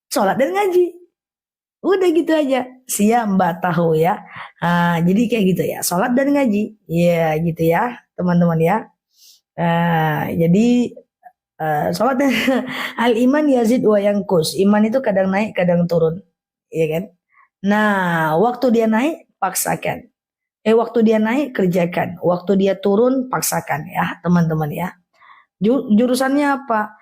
A: sholat dan ngaji. Udah gitu aja. Siap Mbak tahu ya. Jadi kayak gitu ya. Sholat dan ngaji. Ya gitu ya teman-teman ya. Jadi sholat dan al iman yazid wa yanqus. Iman itu kadang naik kadang turun. Iya kan. Nah waktu dia naik paksakan. Waktu dia naik kerjakan. Waktu dia turun paksakan ya teman-teman ya. Jurusannya apa?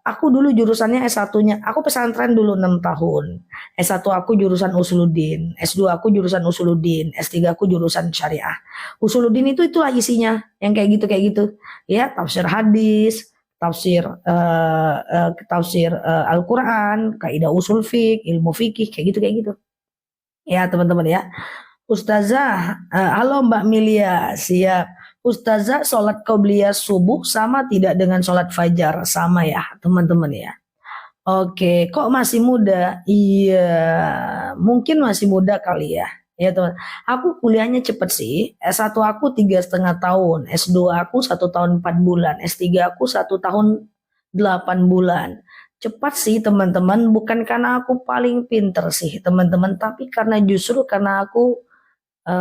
A: Aku dulu jurusannya S1-nya, aku pesantren dulu 6 tahun. S1 aku jurusan Usuluddin, S2 aku jurusan Usuluddin, S3 aku jurusan Syariah. Usuluddin itu itulah isinya, yang kayak gitu. Ya, tafsir hadis, tafsir Al-Qur'an, kaidah usul fiqh, ilmu fikih kayak gitu. Ya, teman-teman ya. Ustazah, halo Mbak Milia, siap. Ustazah, sholat qobliyah subuh sama tidak dengan sholat fajar? Sama ya teman-teman ya. Oke, kok masih muda? Iya, mungkin masih muda kali ya. Ya teman, aku kuliahnya cepet sih. S1 aku 3,5 tahun, S2 aku 1 tahun 4 bulan, S3 aku 1 tahun 8 bulan. Cepat sih teman-teman, bukan karena aku paling pinter sih teman-teman, tapi justru karena aku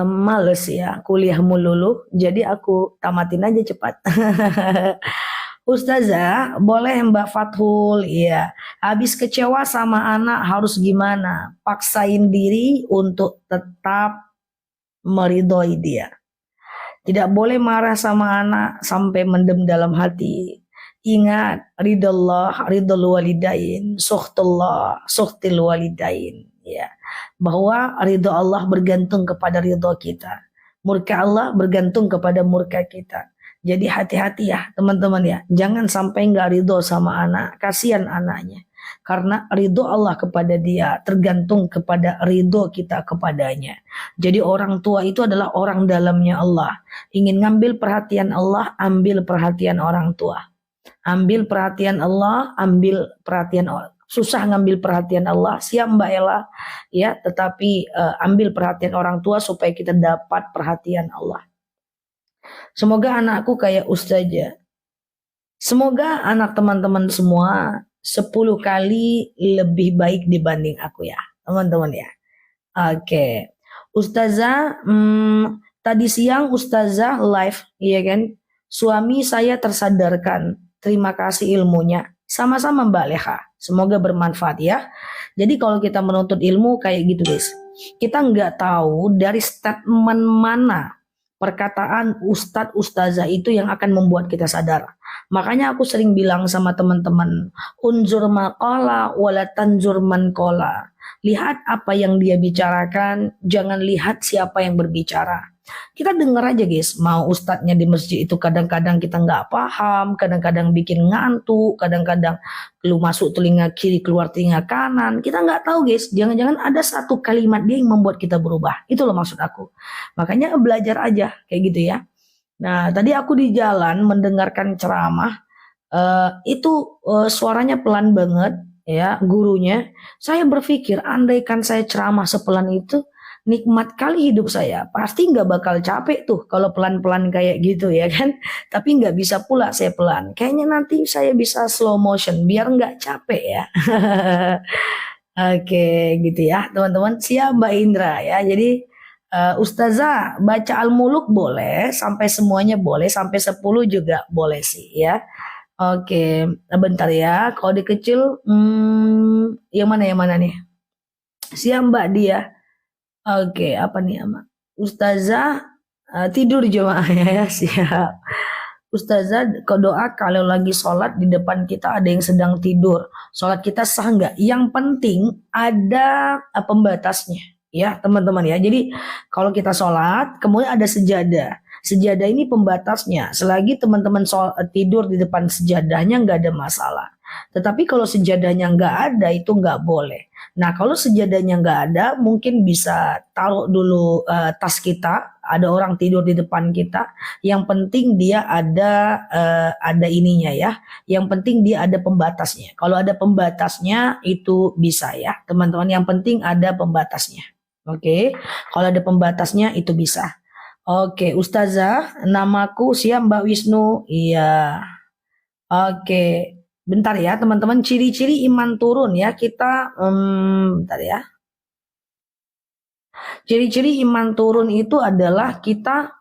A: males ya kuliah melulu, jadi aku tamatin aja cepat. Ustazah, boleh Mbak Fathul? Iya. Habis kecewa sama anak harus gimana? Paksain diri untuk tetap meridhoi dia. Tidak boleh marah sama anak sampai mendem dalam hati. Ingat, ridallah, ridul walidain, suhtullah, suhtil walidain. Ya, bahwa ridho Allah bergantung kepada ridho kita. Murka Allah bergantung kepada murka kita. Jadi hati-hati ya teman-teman ya. Jangan sampai nggak ridho sama anak. Kasihan anaknya. Karena ridho Allah kepada dia tergantung kepada ridho kita kepadanya. Jadi orang tua itu adalah orang dalamnya Allah. Ingin ngambil perhatian Allah, ambil perhatian orang tua. Ambil perhatian Allah, ambil perhatian Allah. Susah ngambil perhatian Allah, siap Mbak Ella ya, tetapi ambil perhatian orang tua supaya kita dapat perhatian Allah. Semoga anakku kayak Ustazah. Semoga anak teman-teman semua 10 kali lebih baik dibanding aku ya teman-teman ya. Oke. Ustazah, tadi siang Ustazah live ya kan, suami saya tersadarkan, terima kasih ilmunya. Sama-sama Mbak Leha. Semoga bermanfaat ya. Jadi kalau kita menuntut ilmu kayak gitu guys, kita nggak tahu dari statement mana perkataan ustadz ustazah itu yang akan membuat kita sadar. Makanya aku sering bilang sama teman-teman, unzur maqala wala tanzur man qala. Lihat apa yang dia bicarakan, jangan lihat siapa yang berbicara. Kita dengar aja guys, mau ustadznya di masjid itu kadang-kadang kita nggak paham, kadang-kadang bikin ngantuk, kadang-kadang lu masuk telinga kiri keluar telinga kanan. Kita nggak tahu guys, jangan-jangan ada satu kalimat dia yang membuat kita berubah. Itu loh maksud aku. Makanya belajar aja kayak gitu ya. Nah tadi aku di jalan mendengarkan ceramah, suaranya pelan banget ya gurunya. Saya berpikir andaikan saya ceramah sepelan itu, nikmat kali hidup saya. Pasti nggak bakal capek tuh kalau pelan-pelan kayak gitu ya kan. Tapi nggak bisa pula saya pelan. Kayaknya nanti saya bisa slow motion biar nggak capek ya. Oke gitu ya teman-teman. Siap Mbak Indra ya. Jadi Ustazah baca Al-Muluk boleh, sampai semuanya boleh, sampai 10 juga boleh sih ya. Oke, bentar ya. Kalau di kecil, yang mana nih? Siap Mbak Dia. Oke, apa nih Mbak? Ustazah tidur jemaah ya, siap. Ustazah doa kalau lagi sholat di depan kita ada yang sedang tidur. Sholat kita sah nggak? Yang penting ada pembatasnya. Ya teman-teman ya. Jadi kalau kita sholat kemudian ada sejadah. Sejadah ini pembatasnya. Selagi teman-teman tidur di depan sejadahnya nggak ada masalah. Tetapi kalau sejadahnya nggak ada itu nggak boleh. Nah kalau sejadahnya nggak ada mungkin bisa taruh dulu tas kita. Ada orang tidur di depan kita. Yang penting dia ada ininya ya. Yang penting dia ada pembatasnya. Kalau ada pembatasnya itu bisa ya teman-teman. Yang penting ada pembatasnya. Oke, kalau ada pembatasnya itu bisa. Oke, Ustazah, namaku siap Mbak Wisnu. Iya. Oke, bentar ya teman-teman. Ciri-ciri iman turun ya kita. Bentar ya. Ciri-ciri iman turun itu adalah kita